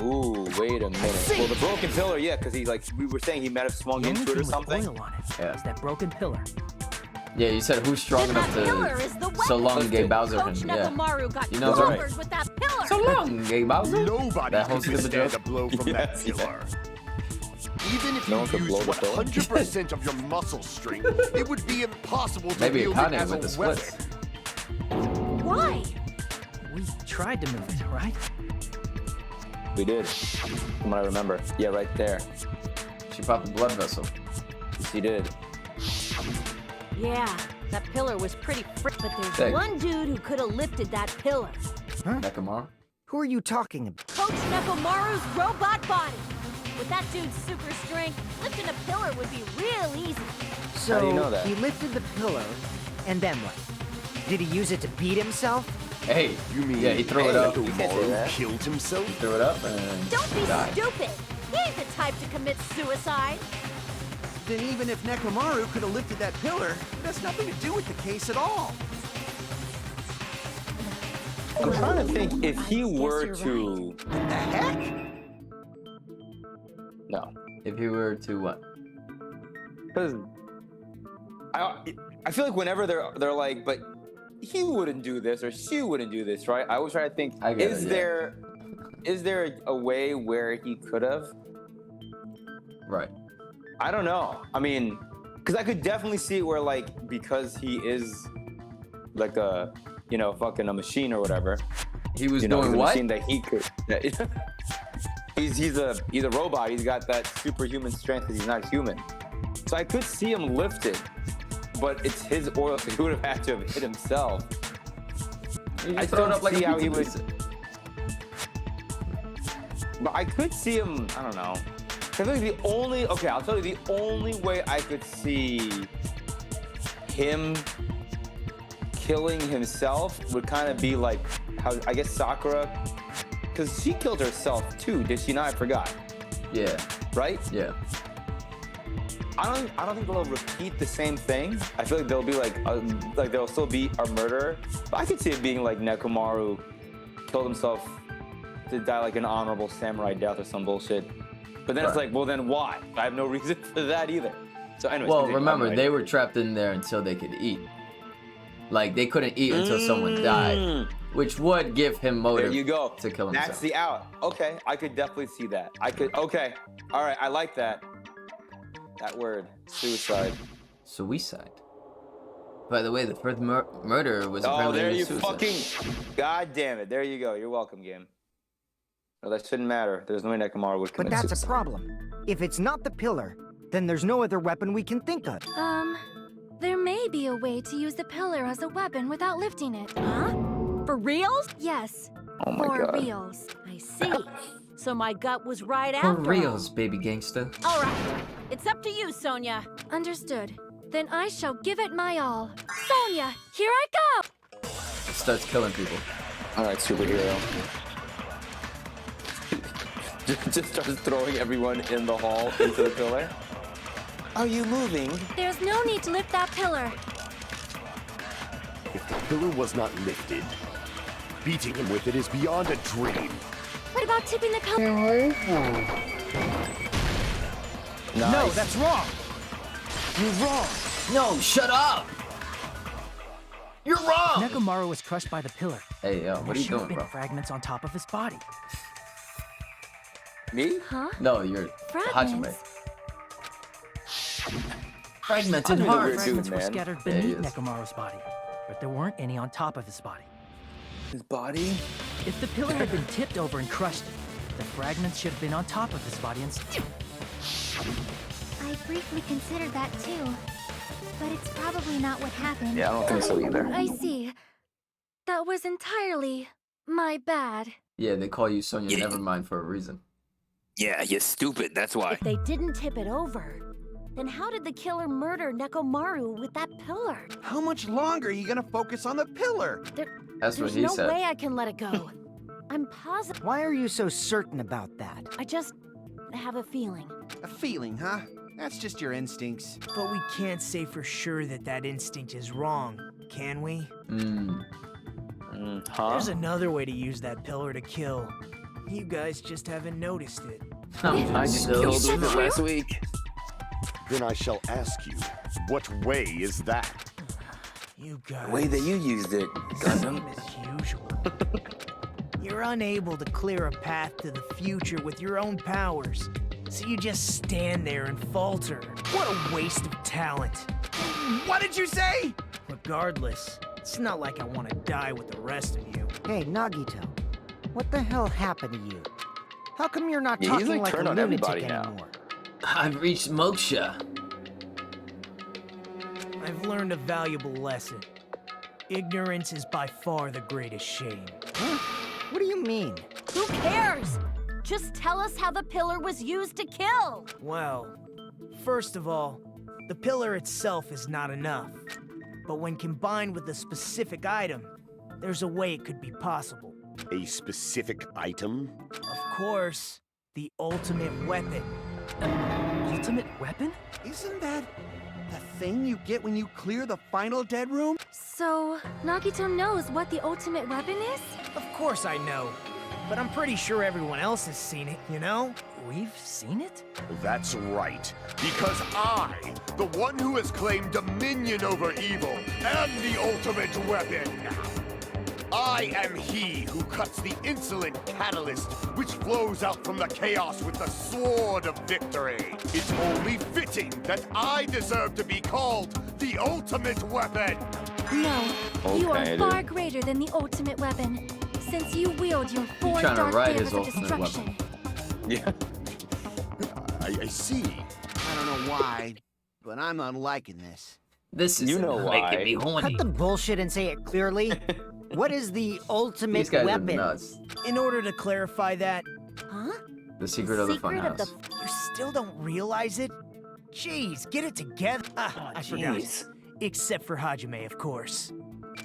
ooh, wait a minute. Well, the broken pillar, yeah, because he we were saying he might have swung The only into it thing or with something. oil on it Yeah. is that broken pillar. Yeah, you said who's strong Then enough that pillar is to the so weapon. long gay Bowser Coach him. Yeah. Nekomaru got You know right. clobbered with that pillar. So along, Gay Bowser. Nobody That could whole stupid withstand a joke. blow from that pillar. Even if No you one could blow used the pillar. 100% of your muscle strength, it would be impossible to Maybe wield it Kanye as with a the weapon. splits. Why? We tried to move it, right? We did. From what I remember. Yeah, right there. She popped a blood vessel. Yes, he did. Yeah, that pillar was pretty but there's Thanks. one dude who could have lifted that pillar. Nekomaru? Who are you talking about? Coach Nekomaru's robot body. With that dude's super strength, lifting a pillar would be real easy. So How do you know that? he lifted the pillar, and then what? Did he use it to beat himself? Hey, You mean yeah, he threw it up. Nekomaru killed himself? He threw it up and Don't be died. stupid. He ain't the type to commit suicide. Then even if Nekomaru could have lifted that pillar, it has nothing to do with the case at all. I'm trying to think if he were you're to. What the heck? No. If he were to what? Because I feel like whenever they're like, but he wouldn't do this or she wouldn't do this, right? I always try to think, I get is it, yeah. there a way where he could have? Right. I don't know. I mean, because I could definitely see it where like because he is like a fucking a machine or whatever. He was he's doing a what? machine that he could. He's a robot. He's got that superhuman strength because he's not human. So I could see him lift it, but it's his oil, so he would have had to have hit himself. I throw it don't up like see a how he would. pizza. But I could see him. I don't know. I feel like I'll tell you the only way I could see him killing himself would kind of be like how I guess Sakura, because she killed herself too, did she not? I forgot. Yeah. Right? Yeah. I don't think they'll repeat the same thing. I feel like there'll be like there'll still be a murder, but I could see it being like Nekomaru killed himself to die like an honorable samurai death or some bullshit. But then it's like, well, then why? I have no reason for that either. So anyways. Well, continue. remember, they were trapped in there until they could eat. Like, they couldn't eat until someone died, which would give him motive There you go. to kill himself. That's the out. Okay, I could definitely see that. Okay. All right, I like that. That word, suicide. Suicide. By the way, the first murder was Oh, apparently there a you suicide. fucking. God damn it. There you go. You're welcome, game. No, that shouldn't matter. There's no way Nekomaru would But commit that's suicide. a problem. If it's not the pillar, then there's no other weapon we can think of. There may be a way to use the pillar as a weapon without lifting it. Huh? For reals? Yes. Oh my For God. reals. I see. So my gut was right For after reals, baby gangster. all. All right. It's up to you, Sonia. Understood. Then I shall give it my all. Sonia, here I go! It starts killing people. All right, superhero. Just starts throwing everyone in the hall into the pillar. Are you moving? There's no need to lift that pillar. If the pillar was not lifted, beating him with it is beyond a dream. What about tipping the pillar? Nice. No, that's wrong. You're wrong. No, shut up. You're wrong. Nekomaru was crushed by the pillar. Hey, yo, what There are you should have doing, been bro? fragments on top of his body. Me? Huh? No, you're Hajime. Fragments? Fragmented I'm in a heart. weird dude, Fragments were man. scattered Yeah, he beneath is. Nekomaru's body, but there weren't any on top of his body. His body? If the pillar had been tipped over and crushed, the fragments should have been on top of his body instead. I briefly considered that too. But it's probably not what happened. Yeah, I don't think so either. I see. That was entirely my bad. Yeah, they call you Sonya Nevermind for a reason. Yeah, you're stupid, that's why. If they didn't tip it over, then how did the killer murder Nekomaru with that pillar? How much longer are you gonna focus on the pillar? That's what There's he no said. way I can let it go. I'm positive. Why are you so certain about that? I just have a feeling. A feeling, huh? That's just your instincts. But we can't say for sure that that instinct is wrong, can we? Huh? There's another way to use that pillar to kill. You guys just haven't noticed it. I just killed him last week. Then I shall ask you, what way is that? You guys. The way that you used it, Same as usual. You're unable to clear a path to the future with your own powers, so you just stand there and falter. What a waste of talent. What did you say? Regardless, it's not like I want to die with the rest of you. Hey, Nagito, what the hell happened to you? How come you're not Yeah, he's, talking like, like a turned on lunatic everybody now. anymore? I've reached moksha. I've learned a valuable lesson. Ignorance is by far the greatest shame. Huh? What do you mean? Who cares? Just tell us how the pillar was used to kill. Well, first of all, the pillar itself is not enough. But when combined with a specific item, there's a way it could be possible. A specific item? Of course, the ultimate weapon. Ultimate weapon? Isn't that the thing you get when you clear the final dead room? So, Nagito knows what the ultimate weapon is? Of course I know. But I'm pretty sure everyone else has seen it, you know? We've seen it? That's right. Because I, the one who has claimed dominion over evil, am the ultimate weapon. I am he who cuts the insolent catalyst which flows out from the chaos with the sword of victory. It's only fitting that I deserve to be called the ultimate weapon. No, you are Okay, far dude. greater than the ultimate weapon, since you wield your four trying to dark ride daggers his of ultimate weapon. destruction. Yeah. I see. I don't know why, but I'm not liking this. This is You know why. making me horny. Cut the bullshit and say it clearly. What is the ultimate These guys weapon? are nuts. In order to clarify that, Huh? The secret of the Secret of funhouse. you still don't realize it? Jeez, get it together. I forgot. Jeez. Except for Hajime, of course.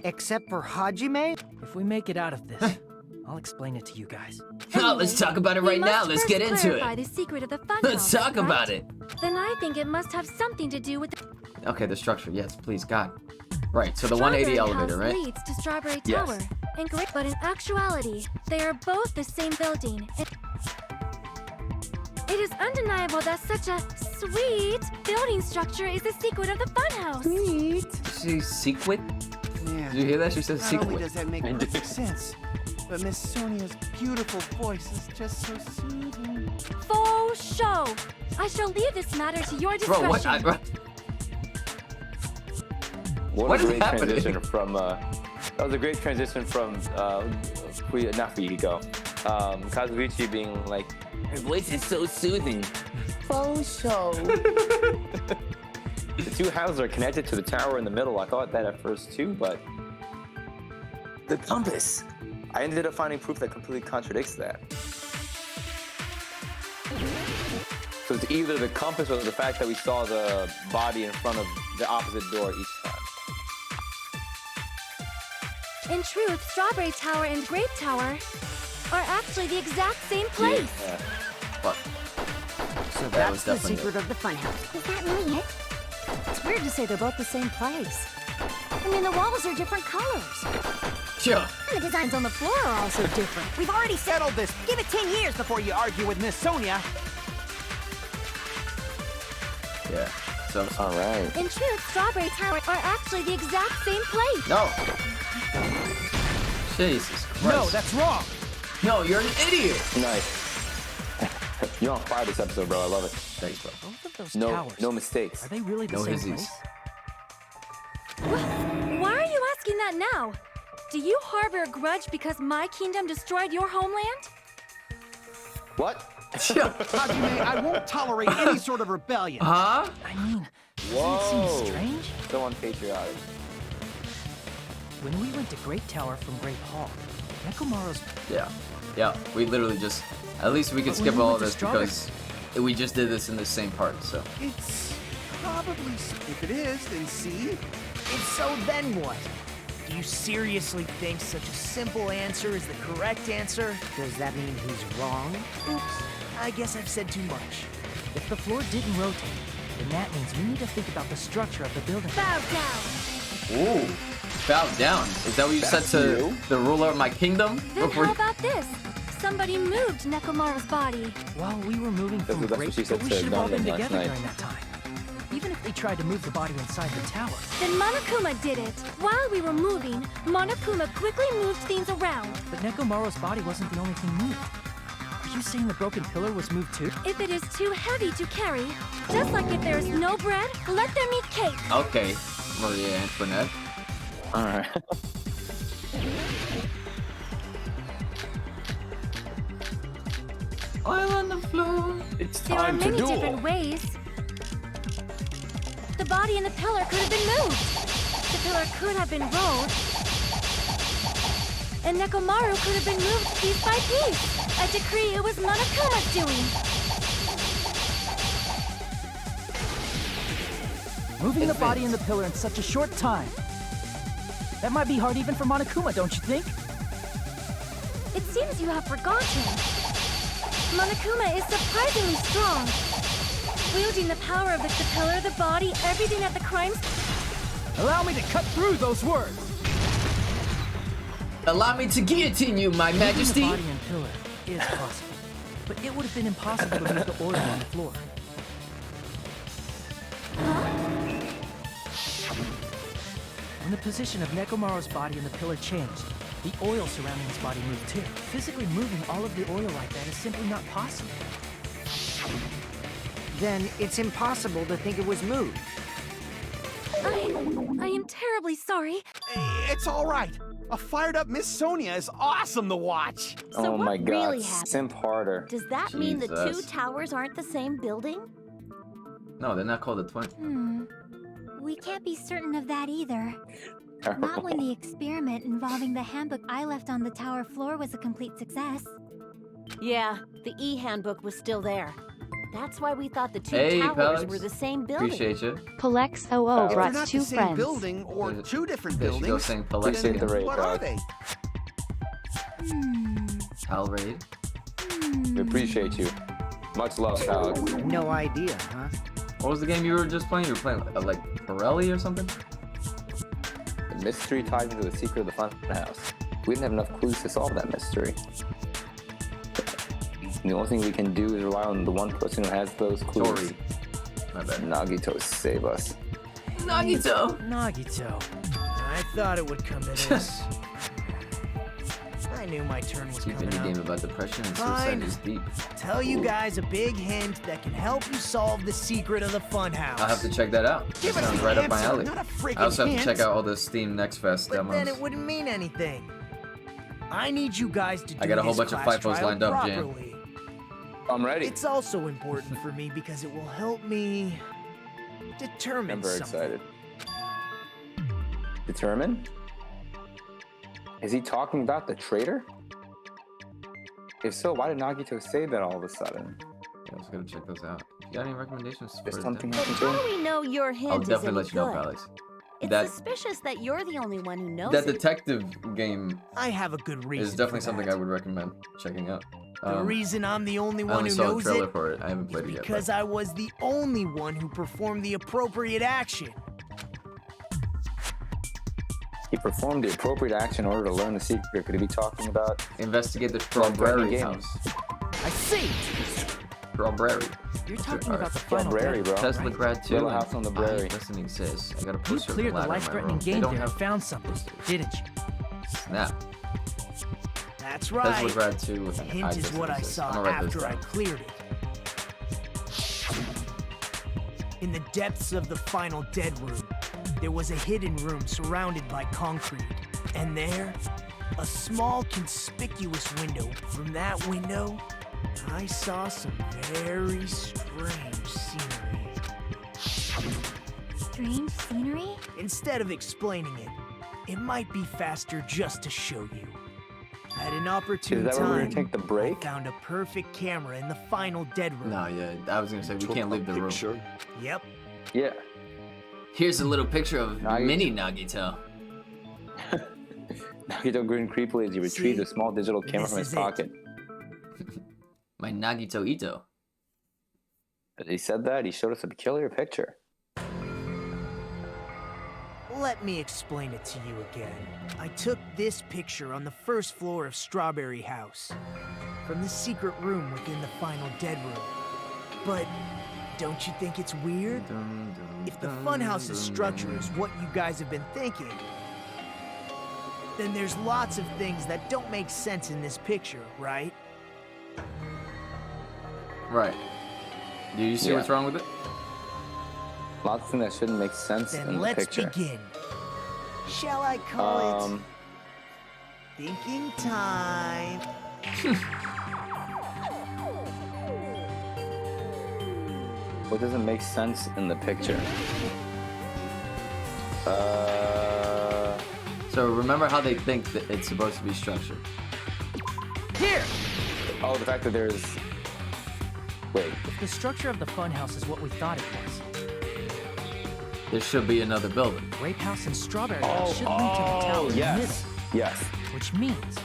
Except for Hajime? If we make it out of this, I'll explain it to you guys. Oh, let's talk about it We right now. must Let's first get into clarify it. the secret of the funhouse. Let's talk right? about it. Then I think it must have something to do with the Okay, the structure. Yes, please, God. Right, so the Strawberry 180 elevator, House right? leads to Strawberry Yes. Tower. And great, but in actuality, they are both the same building. It is undeniable that such a sweet building structure is the secret of the funhouse. She secret? Yeah. Did you hear that? She said Not only secret. does that make perfect sense, but Miss Sonia's beautiful voice is just so soothing. Faux show. I shall leave this matter to your discretion. Bro, what? What What a is great happening? transition from that was a great transition from not Fuyuhiko. Kazuichi being like, her voice is so soothing. Faux show. The two houses are connected to the tower in the middle. I thought that at first too, but the compass. I ended up finding proof that completely contradicts that. So it's either the compass or the fact that we saw the body in front of the opposite door each time. In truth, Strawberry Tower and Grape Tower are actually the exact same place. Yeah. Fuck. So That was that's the definitely secret of the funhouse. Is that really it? It's weird to say they're both the same place. I mean, the walls are different colors. Sure. And the designs on the floor are also different. We've already settled this. Give it 10 years before you argue with Miss Sonia. Yeah. So, All right. In truth, Strawberry Tower are actually the exact same place. no. Jesus Christ. No, that's wrong. No, you're an idiot. Nice. You're on fire this episode, bro. I love it. Thanks, bro. Both of those No, towers. no mistakes. Are they really the No same hizzies. place? Why are you asking that now? Do you harbor a grudge because my kingdom destroyed your homeland? What? Hajime, I won't tolerate any sort of rebellion. Huh? I mean, doesn't Whoa. it seem strange? So unpatriotic. When we went to Great Tower from Great Hall, Nekomaru's... Yeah. Yeah, we literally just... At least we could But when skip we all went of to this Strawberry- because we just did this in the same part, so... It's probably... If it is, then see? And so then what? Do you seriously think such a simple answer is the correct answer? Does that mean he's wrong? Oops, I guess I've said too much. If the floor didn't rotate, then that means we need to think about the structure of the building. Bow down. Ooh. Bow down. Is that what you said to you? the ruler of my kingdom? Then Before- how about this? Somebody moved Nekomaru's body. While we were moving from That's what Great, she said but we to should have all been Dangan last together night. during that time. You've even if they tried to move the body inside the tower. Then Monokuma did it. While we were moving, Monokuma quickly moved things around. But Nekomaru's body wasn't the only thing moved. Are you saying the broken pillar was moved too? If it is too heavy to carry, just like if there is no bread, let them eat cake. Okay, Maria Antoinette. Alright. Oil on the floor. It's There are time to many duel. different ways. The body and the pillar could have been moved. The pillar could have been rolled. And Nekomaru could have been moved piece by piece. A decree it was Monokuma's doing. Moving the body and the pillar in such a short time. That might be hard even for Monokuma, don't you think? It seems you have forgotten. Monokuma is surprisingly strong. Wielding the power of the pillar, the body, everything at the crimes. Allow me to cut through those words. Allow me to guillotine you, my majesty. Moving the body and pillar is possible, but it would have been impossible to move the oil on the floor. When the position of Nekomaru's body and the pillar changed, the oil surrounding his body moved too. Physically moving all of the oil like that is simply not possible. Then it's impossible to think it was moved. I am terribly sorry. It's all right. A fired up Miss Sonia is awesome to watch. So Oh my what god, really happened? simp harder. Does that mean the two Jesus. towers aren't the same building? No, they're not called the twin. We can't be certain of that either. Not when the experiment involving the handbook I left on the tower floor was a complete success. Yeah, the e-handbook was still there. That's why we thought the two Hey, towers Pellets. were the same building. Appreciate you. Polex OO If they're If they're brought not two the same friends. building or two different There she goes buildings, saying Appreciate the Palexian. raid, what are guys. they? Hal Raid. We appreciate you. Much love, Alex. No idea, huh? What was the game you were just playing? You were playing like Pirelli or something? The mystery tied into the secret of the fun house. We didn't have enough clues to solve that mystery. The only thing we can do is rely on the one person who has those clues. Tori. My bad. Nagito, save us. Nagito. Nagito. I thought it would come to this. I knew my turn was Deep coming indie up. game about depression and suicide Fine. is deep. Tell you guys a big hint that can help you solve the secret of the funhouse. I'll have to check that out. Give us Sounds the right up my answer, alley. not a freaking I also have to hint. check out all the Steam Next Fest But demos. then it wouldn't mean anything. I need you guys to do I got a whole this bunch of class FIFOs trial lined up, Jan. properly. I'm ready. It's also important for me because it will help me determine I'm very something. excited. Determine? Is he talking about the traitor? If so, why did Nagito say that all of a sudden? Yeah, I was gonna check those out. You got any recommendations There's for something them? happened How to do him? we know your hint I'll is definitely any let you know, good? Alex. It's That suspicious that you're the only one who knows that it. detective game I have a good reason. is definitely for something that. I would recommend checking out. The reason I'm the only I one only who saw the knows trailer it for it. I haven't played it yet. because I was the only one who performed the appropriate action. He performed the appropriate action in order to learn the secret. Could he be talking about Investigate the Brother Strawberry game. House. I see. Strawberry. You're talking Alright. about the final Strawberry, death, bro? Tesla right? grad 2. Little House on the Prairie. It doesn't exist. I got a You poster of the cleared the ladder in my life-threatening room. They game don't there and have found something, didn't you? Snap. That's Tesla right. grad 2 with The an hint is doesn't what I exist. saw I'm gonna write this after I down. cleared it. In the depths of the final dead room, there was a hidden room surrounded by concrete. And there, a small conspicuous window. From that window, I saw some very strange scenery. Strange scenery? Instead of explaining it, it might be faster just to show you. At an opportune Is that where we're time, gonna take the break? I found a perfect camera in the final dead room. No, yeah. I was going to say, we can't leave the room. Yep. Yeah. Here's a little picture of Nagito. mini Nagito. Nagito grinned creepily as he retrieved See? a small digital camera This from his is it. pocket. My Nagito Ito. As he said that, he showed us a peculiar picture. Let me explain it to you again. I took this picture on the first floor of Strawberry House, from the secret room within the final dead room. But Don't you think it's weird? If the funhouse's structure is what you guys have been thinking, then there's lots of things that don't make sense in this picture, right? Right. Do you see what's wrong with it? Lots of things that shouldn't make sense Then in the let's picture. begin. Shall I call it thinking time? What doesn't make sense in the picture? So remember how they think that it's supposed to be structured. Here! Oh, the fact that there's... Wait. If the structure of the funhouse is what we thought it was, There should be another building. Grape House and Strawberry House should lead to the tower in the middle. Yes. Which means,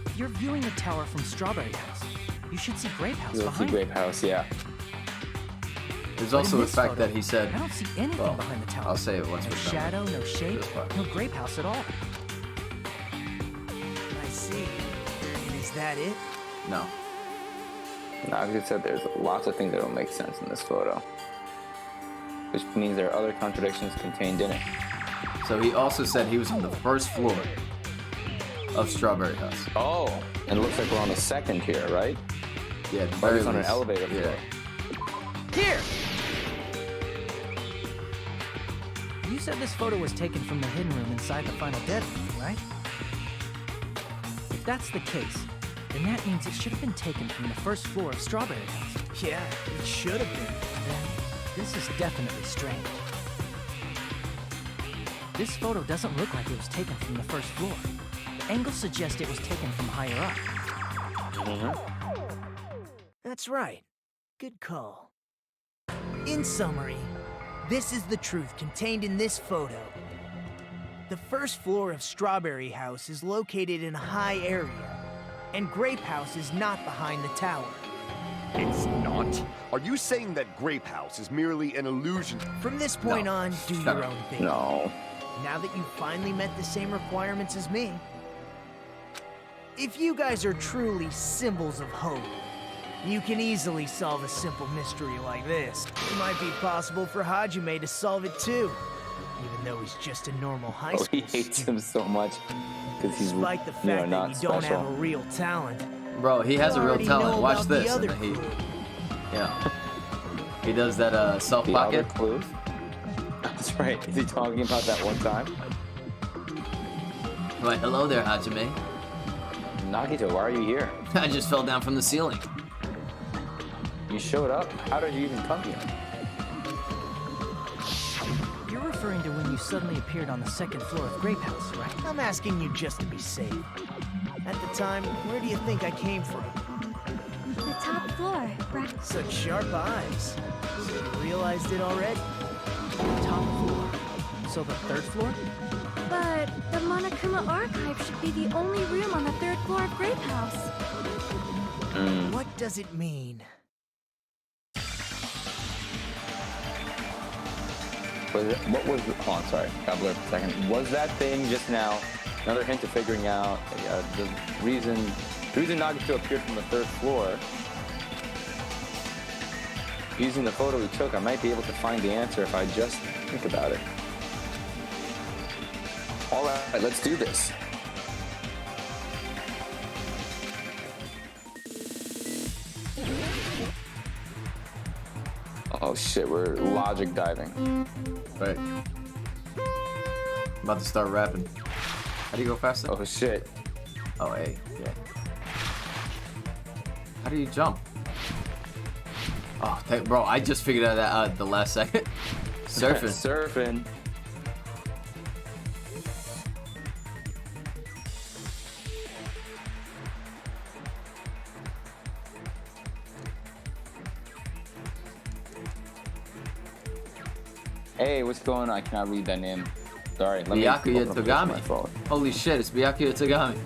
if you're viewing the tower from Strawberry House, you should see Grape House You'll see behind Grape it. House, yeah. There's But also in the this fact photo, that he said, I don't see anything well, behind the tower. I'll say it once No we're done. shadow, no shape, This part. no Grape House at all. I see. And is that it? No. No, as I said, there's lots of things that don't make sense in this photo. Which means there are other contradictions contained in it. So he also said he was on the first floor of Strawberry House. Oh, and it looks like we're on the second here, right? Yeah, the Or very it's on an least. elevator floor. Here! You said this photo was taken from the hidden room inside the final dead room, right? If that's the case, then that means it should have been taken from the first floor of Strawberry House. Yeah, it should have been. Then, this is definitely strange. This photo doesn't look like it was taken from the first floor. The angles suggest it was taken from higher up. That's right. Good call. In summary, this is the truth contained in this photo. The first floor of Strawberry House is located in a high area, and Grape House is not behind the tower. It's not. Are you saying that Grape House is merely an illusion? From this point on, do Shut your up. own thing. No. Now that you've finally met the same requirements as me, if you guys are truly symbols of hope, you can easily solve a simple mystery like this. It might be possible for Hajime to solve it too, even though he's just a normal high Oh, school he hates student. him so much because he's Despite the you fact know, that not you don't special. have a real talent. Bro, he has a real already talent. know Watch about the this. other And then he, clue. yeah. He does that self The other pocket. clues? That's right. Is he talking about that one time? Right, hello there, Hajime. Nagito, why are you here? I just fell down from the ceiling. You showed up? How did you even come here? You're referring to when you suddenly appeared on the second floor of Grape House, right? I'm asking you just to be safe. At the time, where do you think I came from? The top floor, right? Such sharp eyes. So you realized it already? Top floor. So the third floor? But the Monokuma archive should be the only room on the third floor of Grape House. What does it mean? Hold on, sorry. Got blurred for a second. Was that thing just now another hint of figuring out the reason Nagito appeared from the third floor? Using the photo we took, I might be able to find the answer if I just think about it. All right, let's do this. Oh shit, we're logic diving. Right. About to start rapping. How do you go faster? Oh shit. Oh, A. Yeah. How do you jump? Oh, bro, I just figured that out at the last second. Surfing. Surfing. Hey, what's going on? I cannot read that name. Sorry, let me Byakuya open up my Togami. phone. Holy shit, it's Byakuya Togami.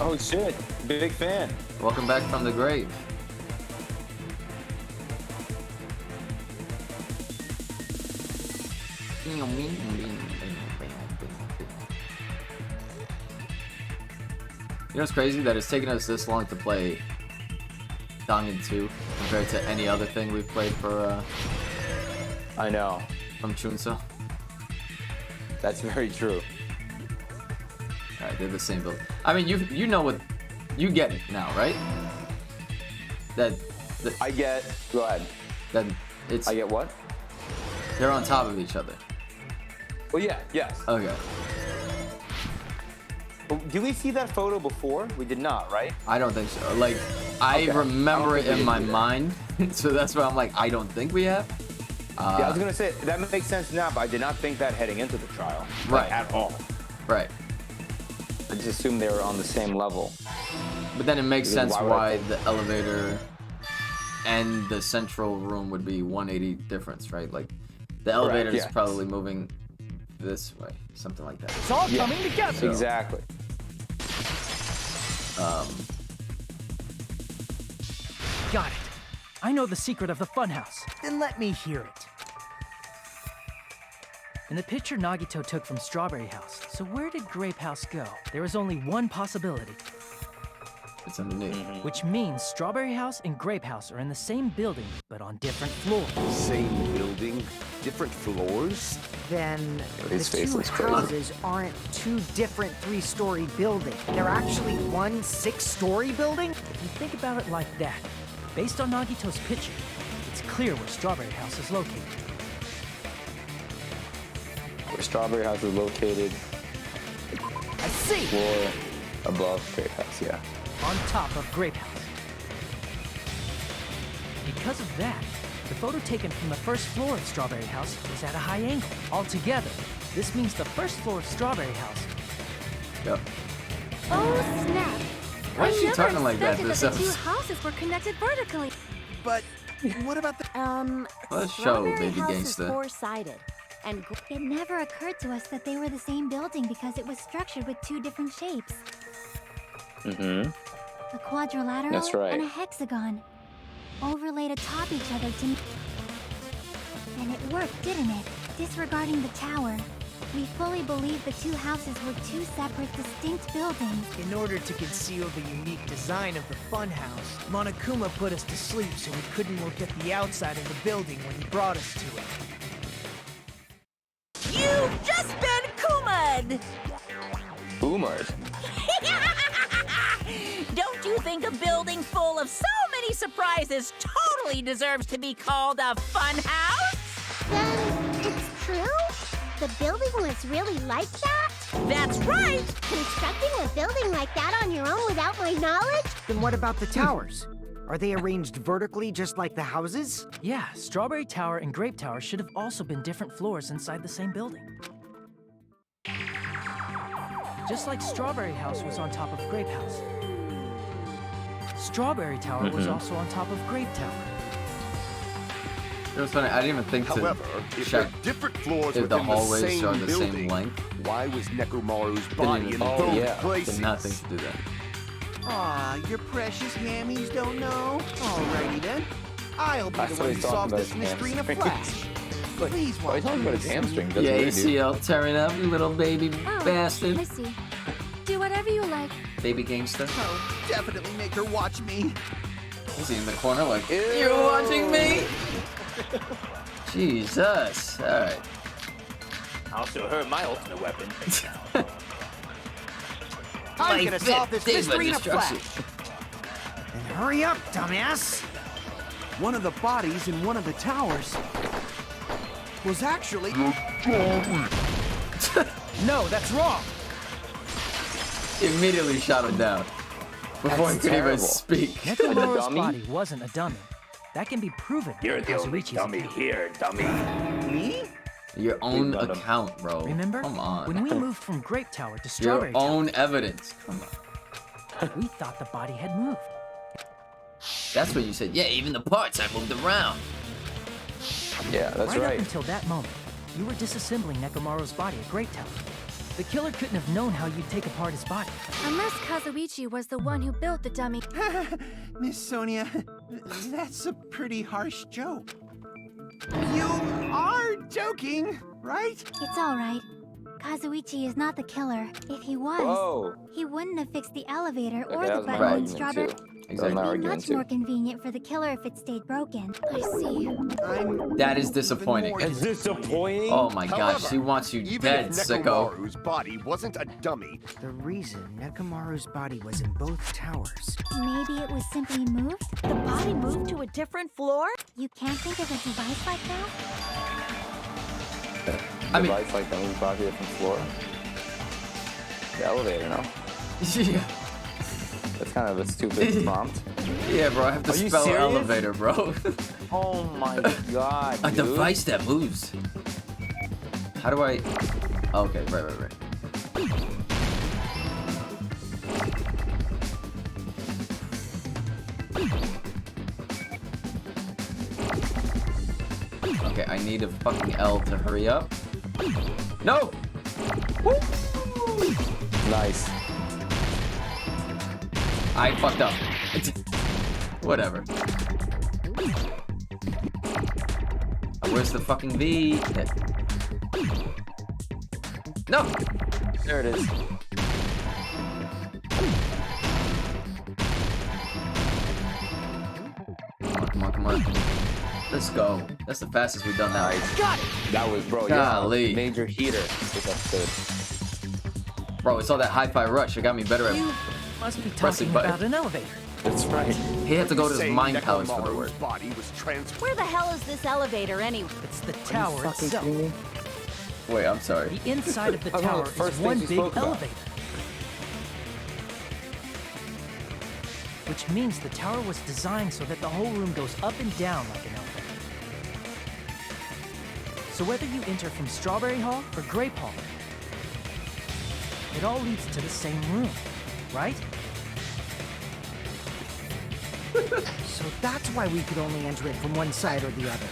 Oh shit, big fan. Welcome back from the grave. You know what's crazy? That it's taken us this long to play Dangan 2 compared compared to any other thing we've played for. I know. From Chunso. That's very true. Alright, they're the same build. I mean, you know what, you get it now, right? I get. Go ahead. That it's. I get what? They're on top of each other. Well, yeah. Yes. Okay. Did we see that photo before? We did not, right? I don't think so. Like, I remember it in my mind, so that's why I'm like, I don't think we have. Yeah, I was gonna say that makes sense now, but I did not think that heading into the trial, right? At all. Right. I just assumed they were on the same level. But then it makes sense why the elevator and the central room would be 180 difference, right? Like, the elevator is probably moving this way, something like that. It's all coming together. So, exactly. Got it. I know the secret of the funhouse. Then let me hear it. In the picture Nagito took from Strawberry House, so where did Grape House go? There is only one possibility. It's underneath. Which means Strawberry House and Grape House are in the same building, but on different floors. Same building, different floors? Then His the face two looks crazy. houses aren't two different 3-story buildings. They're actually one 6-story building? If you think about it like that, based on Nagito's picture, it's clear where Strawberry House is located. Where Strawberry House is located. I see! Floor above Grape House, yeah. On top of Grape House. Because of that, the photo taken from the first floor of Strawberry House was at a high angle. Altogether, this means the first floor of Strawberry House. Yep. Oh, snap. Why is she talking like that? The two houses were connected vertically. But what about the... Let's show Strawberry Baby House Gangsta. is four-sided. And it never occurred to us that they were the same building because it was structured with two different shapes. Mm-hmm. A quadrilateral That's right. and a hexagon. Overlaid atop each other to... And it worked, didn't it? Disregarding the tower, we fully believed the two houses were two separate, distinct buildings. In order to conceal the unique design of the funhouse, Monokuma put us to sleep so we couldn't look at the outside of the building when he brought us to it. You've just been Kuma'd! Boomers. Don't you think a building full of so many surprises totally deserves to be called a fun house? Then it's true? The building was really like that? That's right! Constructing a building like that on your own without my knowledge? Then what about the towers? Are they arranged vertically just like the houses? Yeah, Strawberry Tower and Grape Tower should have also been different floors inside the same building. Just like Strawberry House was on top of Grape House. Strawberry Tower was also on top of Grape Tower. It was funny, I didn't even think However, to if check they're different floors if the within hallways the same are the building, same length. why was Nekomaru's body in even- both places? Did not think to do that. Aw, your precious hammies don't know? Alrighty then. I'll be the one who solves this mystery in a flash. Please Why are you talking about his hamstring? That's Yeah, what they do. ACL tearing up, you little baby bastard. I see. Do whatever you like. Baby gangster. Oh, definitely make her watch me. He's in the corner like, you're watching me? Jesus. Alright. I'll show her my ultimate weapon. I'm gonna solve this mystery in a flash. Then hurry up, dumbass! One of the bodies in one of the towers was actually... No, that's wrong! Immediately shot him down. Before he could even terrible. speak. Nekomaru's dummy? body wasn't a dummy. That can be proven. You're in the only Kazuichi's dummy account. here, dummy. Me? Your own got him. account, bro. Remember? Come on. When we moved from Grape Tower to Your Strawberry Tower, own evidence. Come on. we thought the body had moved. That's what you said. Yeah, even the parts I moved around. Yeah, that's Right right. up until that moment, you were disassembling Nekomaru's body at Grape Tower. The killer couldn't have known how you'd take apart his body. Unless Kazuichi was the one who built the dummy. Miss Sonia, that's a pretty harsh joke. You are joking, right? It's all right. Kazuichi is not the killer. If he was, Whoa. he wouldn't have fixed the elevator Okay, or that the was my button when argument Strawberry. too. It That was my would be argument much too. more convenient for the killer if it stayed broken. I see. That is disappointing. It's disappointing. Oh my gosh, However, she wants you even dead, if sicko. Nekomaru's body wasn't a dummy, The reason Nekomaru's body was in both towers. Maybe it was simply moved? The body moved to a different floor? You can't think of a device like that? I mean- Device like that moves body to a different floor. The elevator, no? Yeah. That's kind of a stupid prompt. Yeah, bro, I have to Are you spell serious? elevator, bro. Oh my god, A dude. device that moves. How do I... Okay, right. Okay, I need a fucking L to hurry up. No! Woo! Nice. I fucked up. Whatever. Where's the fucking V? No! There it is. Come on. Let's go. That's the fastest we've done that. Nice. Got it! That was, bro, Golly. you're a major heater this episode. Bro, it's all that hi-fi rush. It got me better at... You must be Pressing talking button. about an elevator. That's right. He had to go to his saying mind palace for the Nekomaru's word. body was Where the hell is this elevator anyway? It's the tower Fucking itself. kidding me? Wait, I'm sorry. The inside of the That's one of tower the first is one things you big spoke about. elevator. Which means the tower was designed so that the whole room goes up and down like an elevator. So whether you enter from Strawberry Hall or Grape Hall, it all leads to the same room, right? So that's why we could only enter it from one side or the other.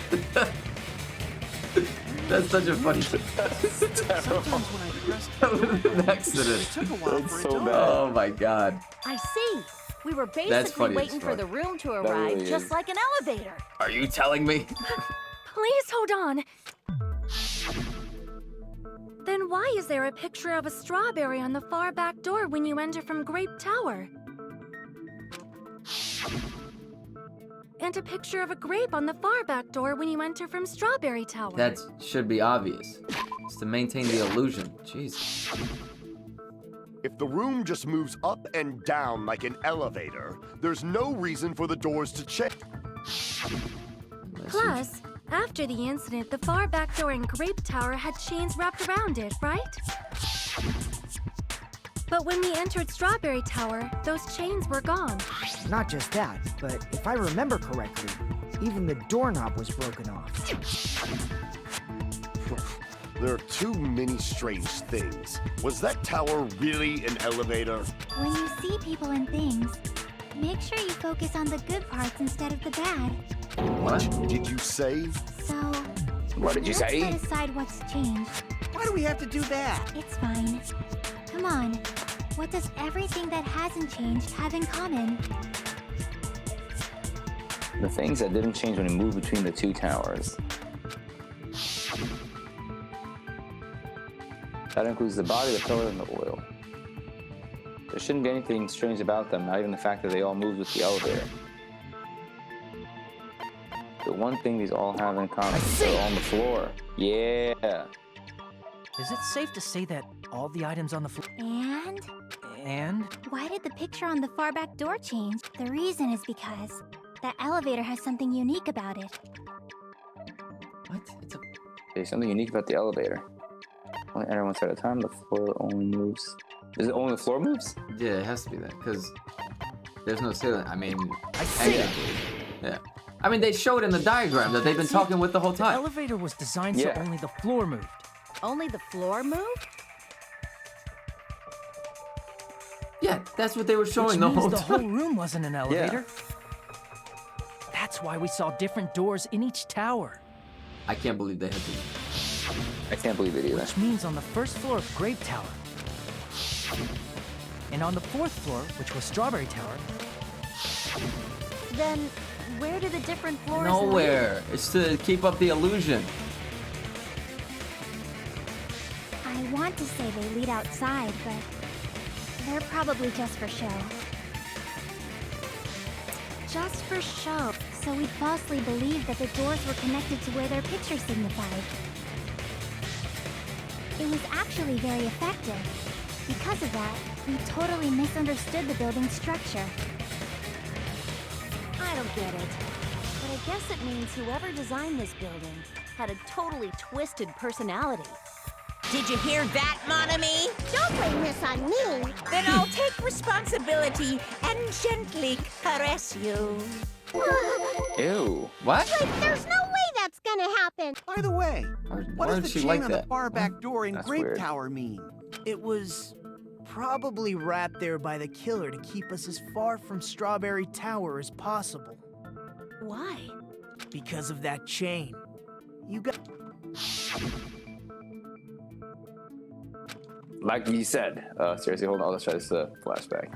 That's such a funny... Sometimes when I press That was an it accident. took a while That's for it so to bad. Oh my god. I see. We were That's basically funny as waiting for fuck. the room to That arrive, really just is. like an elevator. Are you telling me? Please hold on. Then why is there a picture of a strawberry on the far back door when you enter from Grape Tower? And a picture of a grape on the far back door when you enter from Strawberry Tower. That should be obvious. It's to maintain the illusion. Jesus. If the room just moves up and down like an elevator, there's no reason for the doors to change. Plus, after the incident, the far back door in Grape Tower had chains wrapped around it, right? But when we entered Strawberry Tower, those chains were gone. Not just that, but if I remember correctly, even the doorknob was broken off. There are too many strange things. Was that tower really an elevator? When you see people and things, make sure you focus on the good parts instead of the bad. What did you say? So, What did you let's say? set aside what's changed. Why do we have to do that? It's fine. Come on. What does everything that hasn't changed have in common? The things that didn't change when you moved between the two towers. That includes the body, the pillar, and the oil. There shouldn't be anything strange about them, not even the fact that they all moved with the elevator. The one thing these all have in common is they're on the floor. Yeah. Is it safe to say that all the items on the floor... And? Why did the picture on the far back door change? The reason is because that elevator has something unique about it. What? It's a... There's something unique about the elevator. Only enter one side at a time, the floor only moves. Is it only the floor moves? Yeah, it has to be that, because there's no ceiling. I mean, I see. yeah. I mean, they showed in the diagram that they've been talking with the whole The time. elevator was designed so Yeah. only the floor moved. Only the floor moved? Yeah, that's what they were showing Which the means whole the time. whole room wasn't an elevator. That's why we saw different doors in each tower. I can't believe they had to. I can't believe it either. Which means on the first floor of Grape Tower, and on the fourth floor, which was Strawberry Tower, Then, where do the different floors Nowhere. It's to keep up the illusion. I I want to say they lead outside, but they're probably just for show. Just for show. So we falsely believed that the doors were connected to where their picture signified. It was actually very effective. Because of that, we totally misunderstood the building's structure. I don't get it. But I guess it means whoever designed this building had a totally twisted personality. Did you hear that, mon ami? Don't blame this on me. Then I'll take responsibility and gently caress you. Ew. What? Like, there's no way that's gonna happen. By the way, what does the she chain like on the that? far back door in That's Grape weird. Tower mean? It was probably wrapped there by the killer to keep us as far from Strawberry Tower as possible. Why? Because of that chain. You got... Like you said. Seriously, hold on. Let's try this flashback.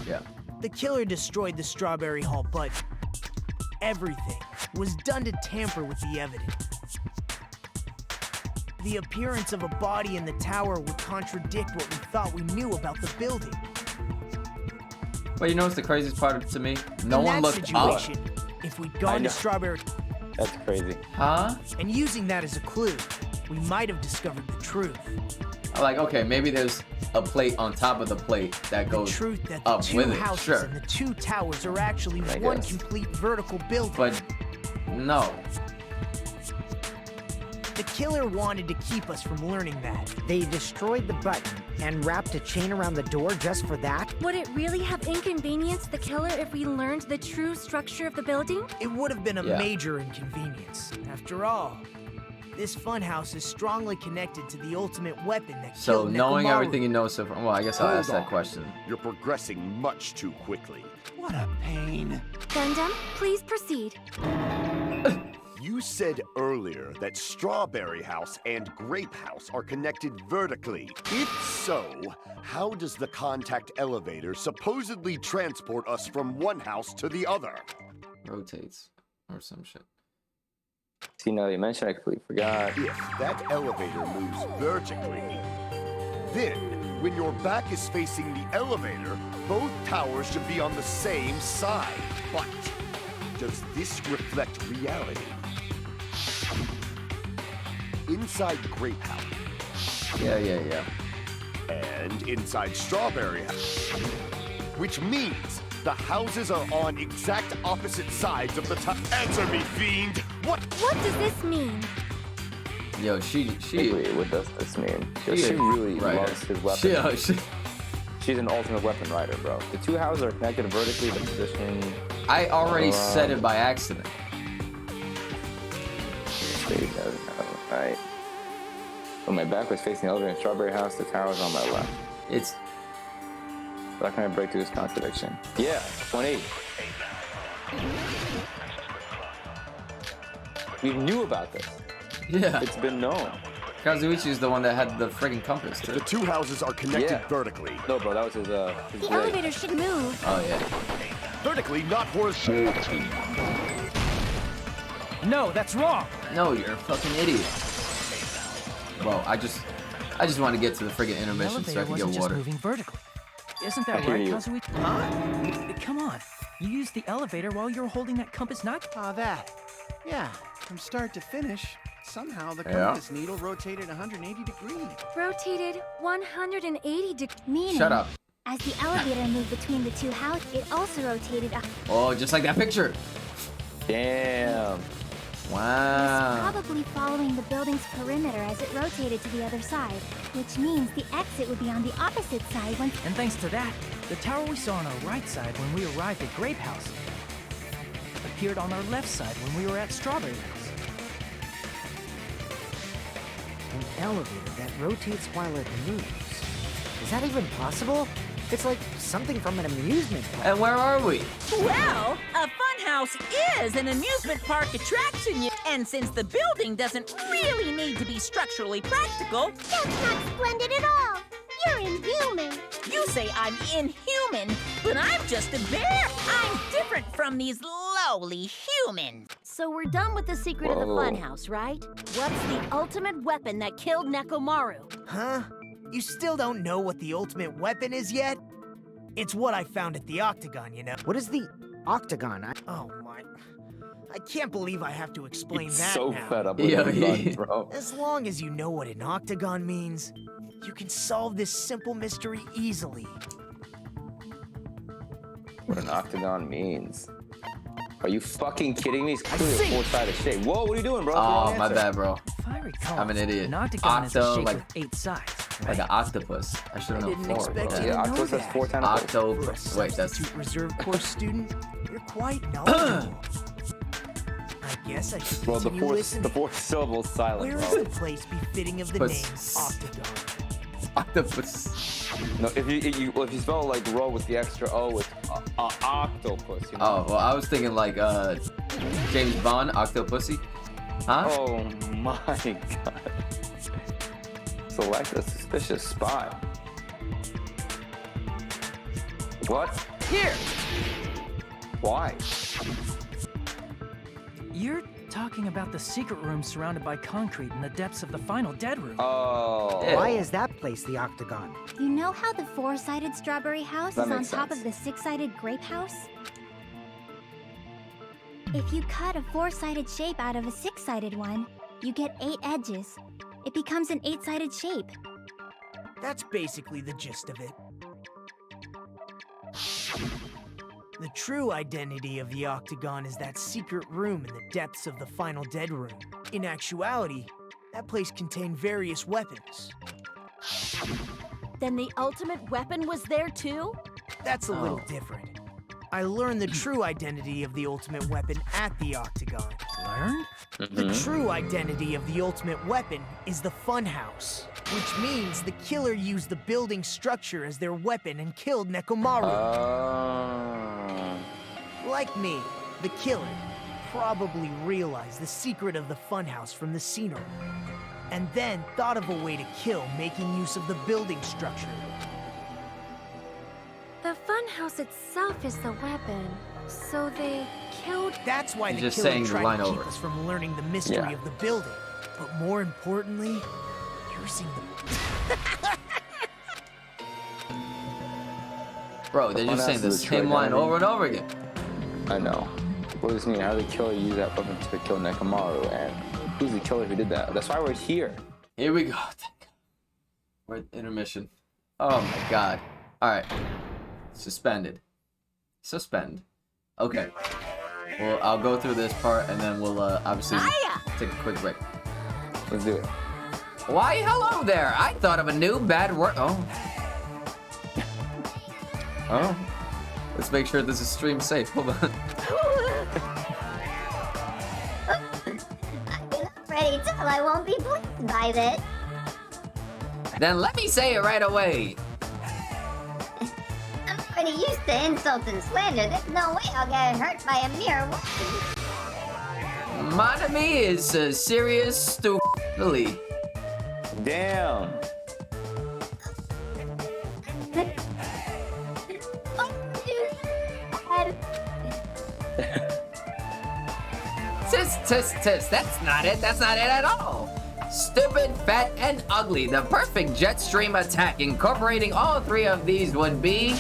Yeah. The killer destroyed the Strawberry Hall, but everything was done to tamper with the evidence. The appearance of a body in the tower would contradict what we thought we knew about the building. But you know what's the craziest part to me? No In one that looked up. situation, if we'd gone to Strawberry... That's crazy. Huh? And using that as a clue, we might have discovered the truth. Like, okay, maybe there's a plate on top of the plate that The goes truth that the up two with it. houses Sure. and the two towers are actually I one guess. complete vertical building. But no. The killer wanted to keep us from learning that. They destroyed the button and wrapped a chain around the door just for that? Would it really have inconvenienced the killer if we learned the true structure of the building? It would have been a Yeah. major inconvenience. After all, this funhouse is strongly connected to the ultimate weapon that So killed knowing Nekomaru. everything you know so far, well, I guess I'll Hold ask that on. question. You're progressing much too quickly. What a pain. Gundam, please proceed. You said earlier that Strawberry House and Grape House are connected vertically. If so, how does the contact elevator supposedly transport us from one house to the other? Rotates or some shit. See, now that you mentioned, I completely forgot. If that elevator moves vertically, then when your back is facing the elevator, both towers should be on the same side. But does this reflect reality? Inside Grape House Yeah. and inside Strawberry House, which means the houses are on exact opposite sides of the tower. Answer me, fiend! What? What does this mean? Yo, she Wait, what does this mean? Yo, she really right. loves his weapon. She, She's an ultimate weapon rider, bro. The two houses are connected vertically. The position. I already said it by accident. Right. When my back was facing the elevator in Strawberry House, the tower was on my left. It's How can I break through this contradiction? Yeah, 180. We knew about this. yeah. It's been known. Kazuichi's the one that had the friggin' compass too. The two houses are connected Yeah. vertically. No, bro, that was his The blade. elevator should move. Oh yeah. Vertically, not horizontally. No, that's wrong. No, you're a fucking idiot. Bro, I just want to get to the friggin' The intermission so I elevator can wasn't get just water. moving vertically. Isn't that I hear right, you. Kazuichi? Huh? Come on. You used the elevator while you were holding that compass nut? That. Yeah, from start to finish, somehow the Yeah. compass needle rotated 180 degrees. Rotated 180 degrees. Meaning, Shut up. as the elevator moved between the two houses, it also rotated up. Oh, just like that picture. Damn. Wow. Probably following the building's perimeter as it rotated to the other side, which means the exit would be on the opposite side when... And thanks to that, the tower we saw on our right side when we arrived at Grape House appeared on our left side when we were at Strawberry House. An elevator that rotates while it moves. Is that even possible? It's like something from an amusement park. And where are we? Well, a funhouse is an amusement park attraction, and since the building doesn't really need to be structurally practical, That's not splendid at all. You're inhuman. you say I'm inhuman, but I'm just a bear. I'm different from these lowly human. So we're done with the secret of the funhouse, right? What's the ultimate weapon that killed Nekomaru? Huh? You still don't know what the ultimate weapon is yet? It's what I found at the Octagon, you know. What is the Octagon? Oh my... I can't believe I have to explain that so now. fed up with it, bro. As long as you know what an Octagon means, you can solve this simple mystery easily. What an octagon means. Are you fucking kidding me? It's clearly a four-sided shape. Whoa, what are you doing, bro? Oh, my bad, bro. If I recall, I'm an idiot. an octagon is a Octo, shape like, with 8 sides. Right? like an octopus. I should have known 4, bro. Yeah, octopus has 4 tentacles. Octopus. Wait, that's... Reserve course student, you're quite knowledgeable. I guess I should continue listening. The fourth syllable silent, Where bro. is the place befitting of the name Octagon? Octopus. No, if you spell like row with the extra O, it's octopus. You know? Oh, well, I was thinking like James Bond, Octopussy. Huh? Oh my god. Select a suspicious spot. What? Here! Why? You're talking about the secret room surrounded by concrete in the depths of the final dead room. Oh. Why is that place the Octagon? You know how the 4-sided strawberry house That is on makes top sense. of the 6-sided grape house? If you cut a 4-sided shape out of a 6-sided one, you get 8 edges. It becomes an 8-sided shape. That's basically the gist of it. The true identity of the Octagon is that secret room in the depths of the final dead room. In actuality, that place contained various weapons. Then the ultimate weapon was there too? That's a little different. I learned the true identity of the ultimate weapon at the Octagon. Learned? The true identity of the ultimate weapon is the funhouse, which means the killer used the building structure as their weapon and killed Nekomaru. Like me, the killer probably realized the secret of the funhouse from the scenery, and then thought of a way to kill making use of the building structure. The funhouse itself is the weapon, so they killed... That's why He's the just killer saying the tried line to keep over. us from learning the mystery of the building. But more importantly, piercing the... Bro, they're just saying the same line over and over again. I know. What does this mean? How did the killer use that weapon to kill Nekomaru? And who's the killer who did that? That's why we're here. Here we go. We're at intermission. Oh my god. Alright. Suspended. Suspend. Okay. Well, I'll go through this part and then we'll obviously take a quick break. Let's do it. Why, hello there. I thought of a new bad word. Oh. Oh. Let's make sure this is stream safe. Hold on. I'm not ready till I won't be pleased by this. Then let me say it right away. I'm already used to insult and slander. There's no way I'll get hurt by a mere word. Mon ami is serious stupidly. Damn. Tis. That's not it. That's not it at all. Stupid, fat, and ugly. The perfect jet stream attack. Incorporating all 3 of these would be...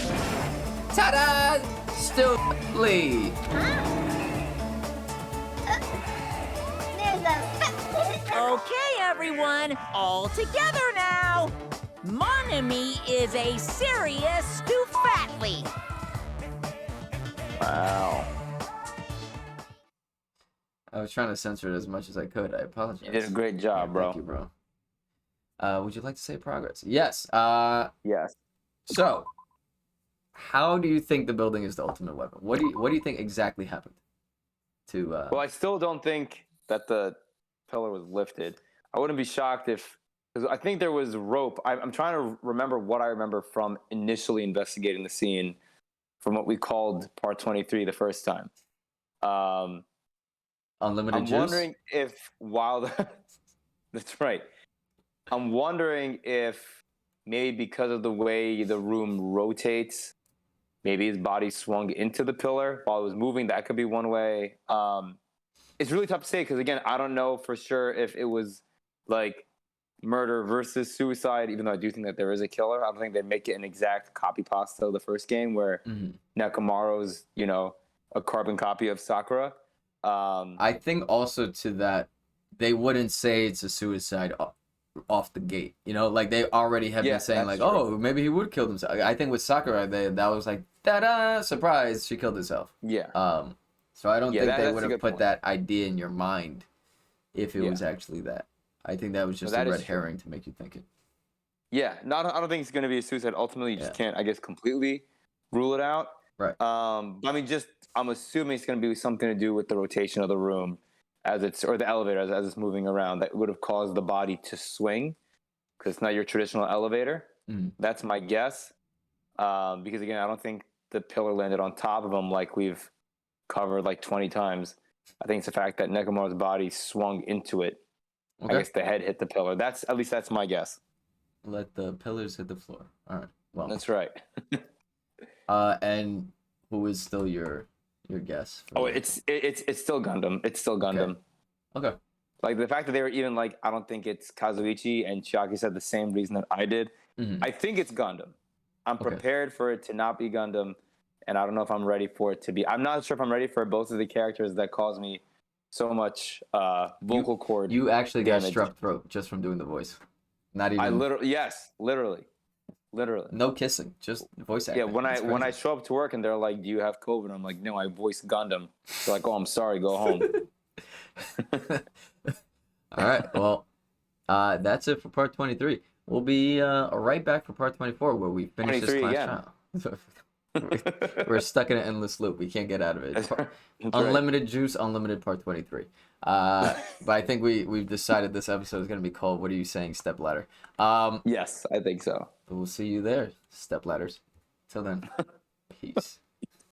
Ta-da! Stupidly. Okay, everyone, all together now. Mon ami is a serious stupfatly. Wow. I was trying to censor it as much as I could. I apologize. You did a great job, bro. Thank you, bro. Would you like to say progress? Yes. Yes. So, how do you think the building is the ultimate weapon? What do you think exactly happened? To Well, I still don't think that the pillar was lifted. I wouldn't be shocked if, because I think there was rope. I'm trying to remember what I remember from initially investigating the scene, from what we called Part 23 the first time. Unlimited I'm juice? wondering if that's right. I'm wondering if maybe because of the way the room rotates, maybe his body swung into the pillar while it was moving. That could be one way. It's really tough to say because, again, I don't know for sure if it was like murder versus suicide, even though I do think that there is a killer. I don't think they'd make it an exact copy pasta of the first game where Nekomaru's, you know, a carbon copy of Sakura. I think also to that, they wouldn't say it's a suicide off the gate. You know, like they already have been saying like, oh, maybe he would kill himself. I think with Sakura, that was like, ta-da, surprise, she killed herself. Yeah. So I don't think they would have put that idea in your mind if it was actually that. I think that was just a red herring to make you think it. Yeah, no, I don't think it's going to be a suicide. Ultimately, you just can't, I guess, completely rule it out. Right. But I mean, I'm assuming it's going to be something to do with the rotation of the room or the elevator as it's moving around that would have caused the body to swing because it's not your traditional elevator. That's my guess. Because again, I don't think the pillar landed on top of him like we've covered like 20 times. I think it's the fact that Nekomaru's body swung into it. Okay. I guess the head hit the pillar. That's my guess. Let the pillars hit the floor. All right. Well, that's right. And who is still your guess? It's still Gundam. It's still Gundam. Okay. Like the fact that they were even like, I don't think it's Kazuichi, and Chiaki said the same reason that I did. I think it's Gundam. I'm prepared for it to not be Gundam, and I don't know if I'm ready for it to be. I'm not sure if I'm ready for both of the characters that cause me so much vocal cord. You actually damage. got strep throat just from doing the voice. Not even. Literally. No kissing, just voice acting. Yeah, when I show up to work and they're like, "Do you have COVID?" I'm like, "No, I voiced Gundam." They're like, "Oh, I'm sorry, go home." All right, well, that's it for part 23. We'll be right back for part 24 where we finish this class trial. We're stuck in an endless loop. We can't get out of it. Unlimited juice, unlimited part 23. But I think we've decided this episode is going to be called, what are you saying, Steppladder? Yes, I think so. We'll see you there, Stepladders. Till then, peace.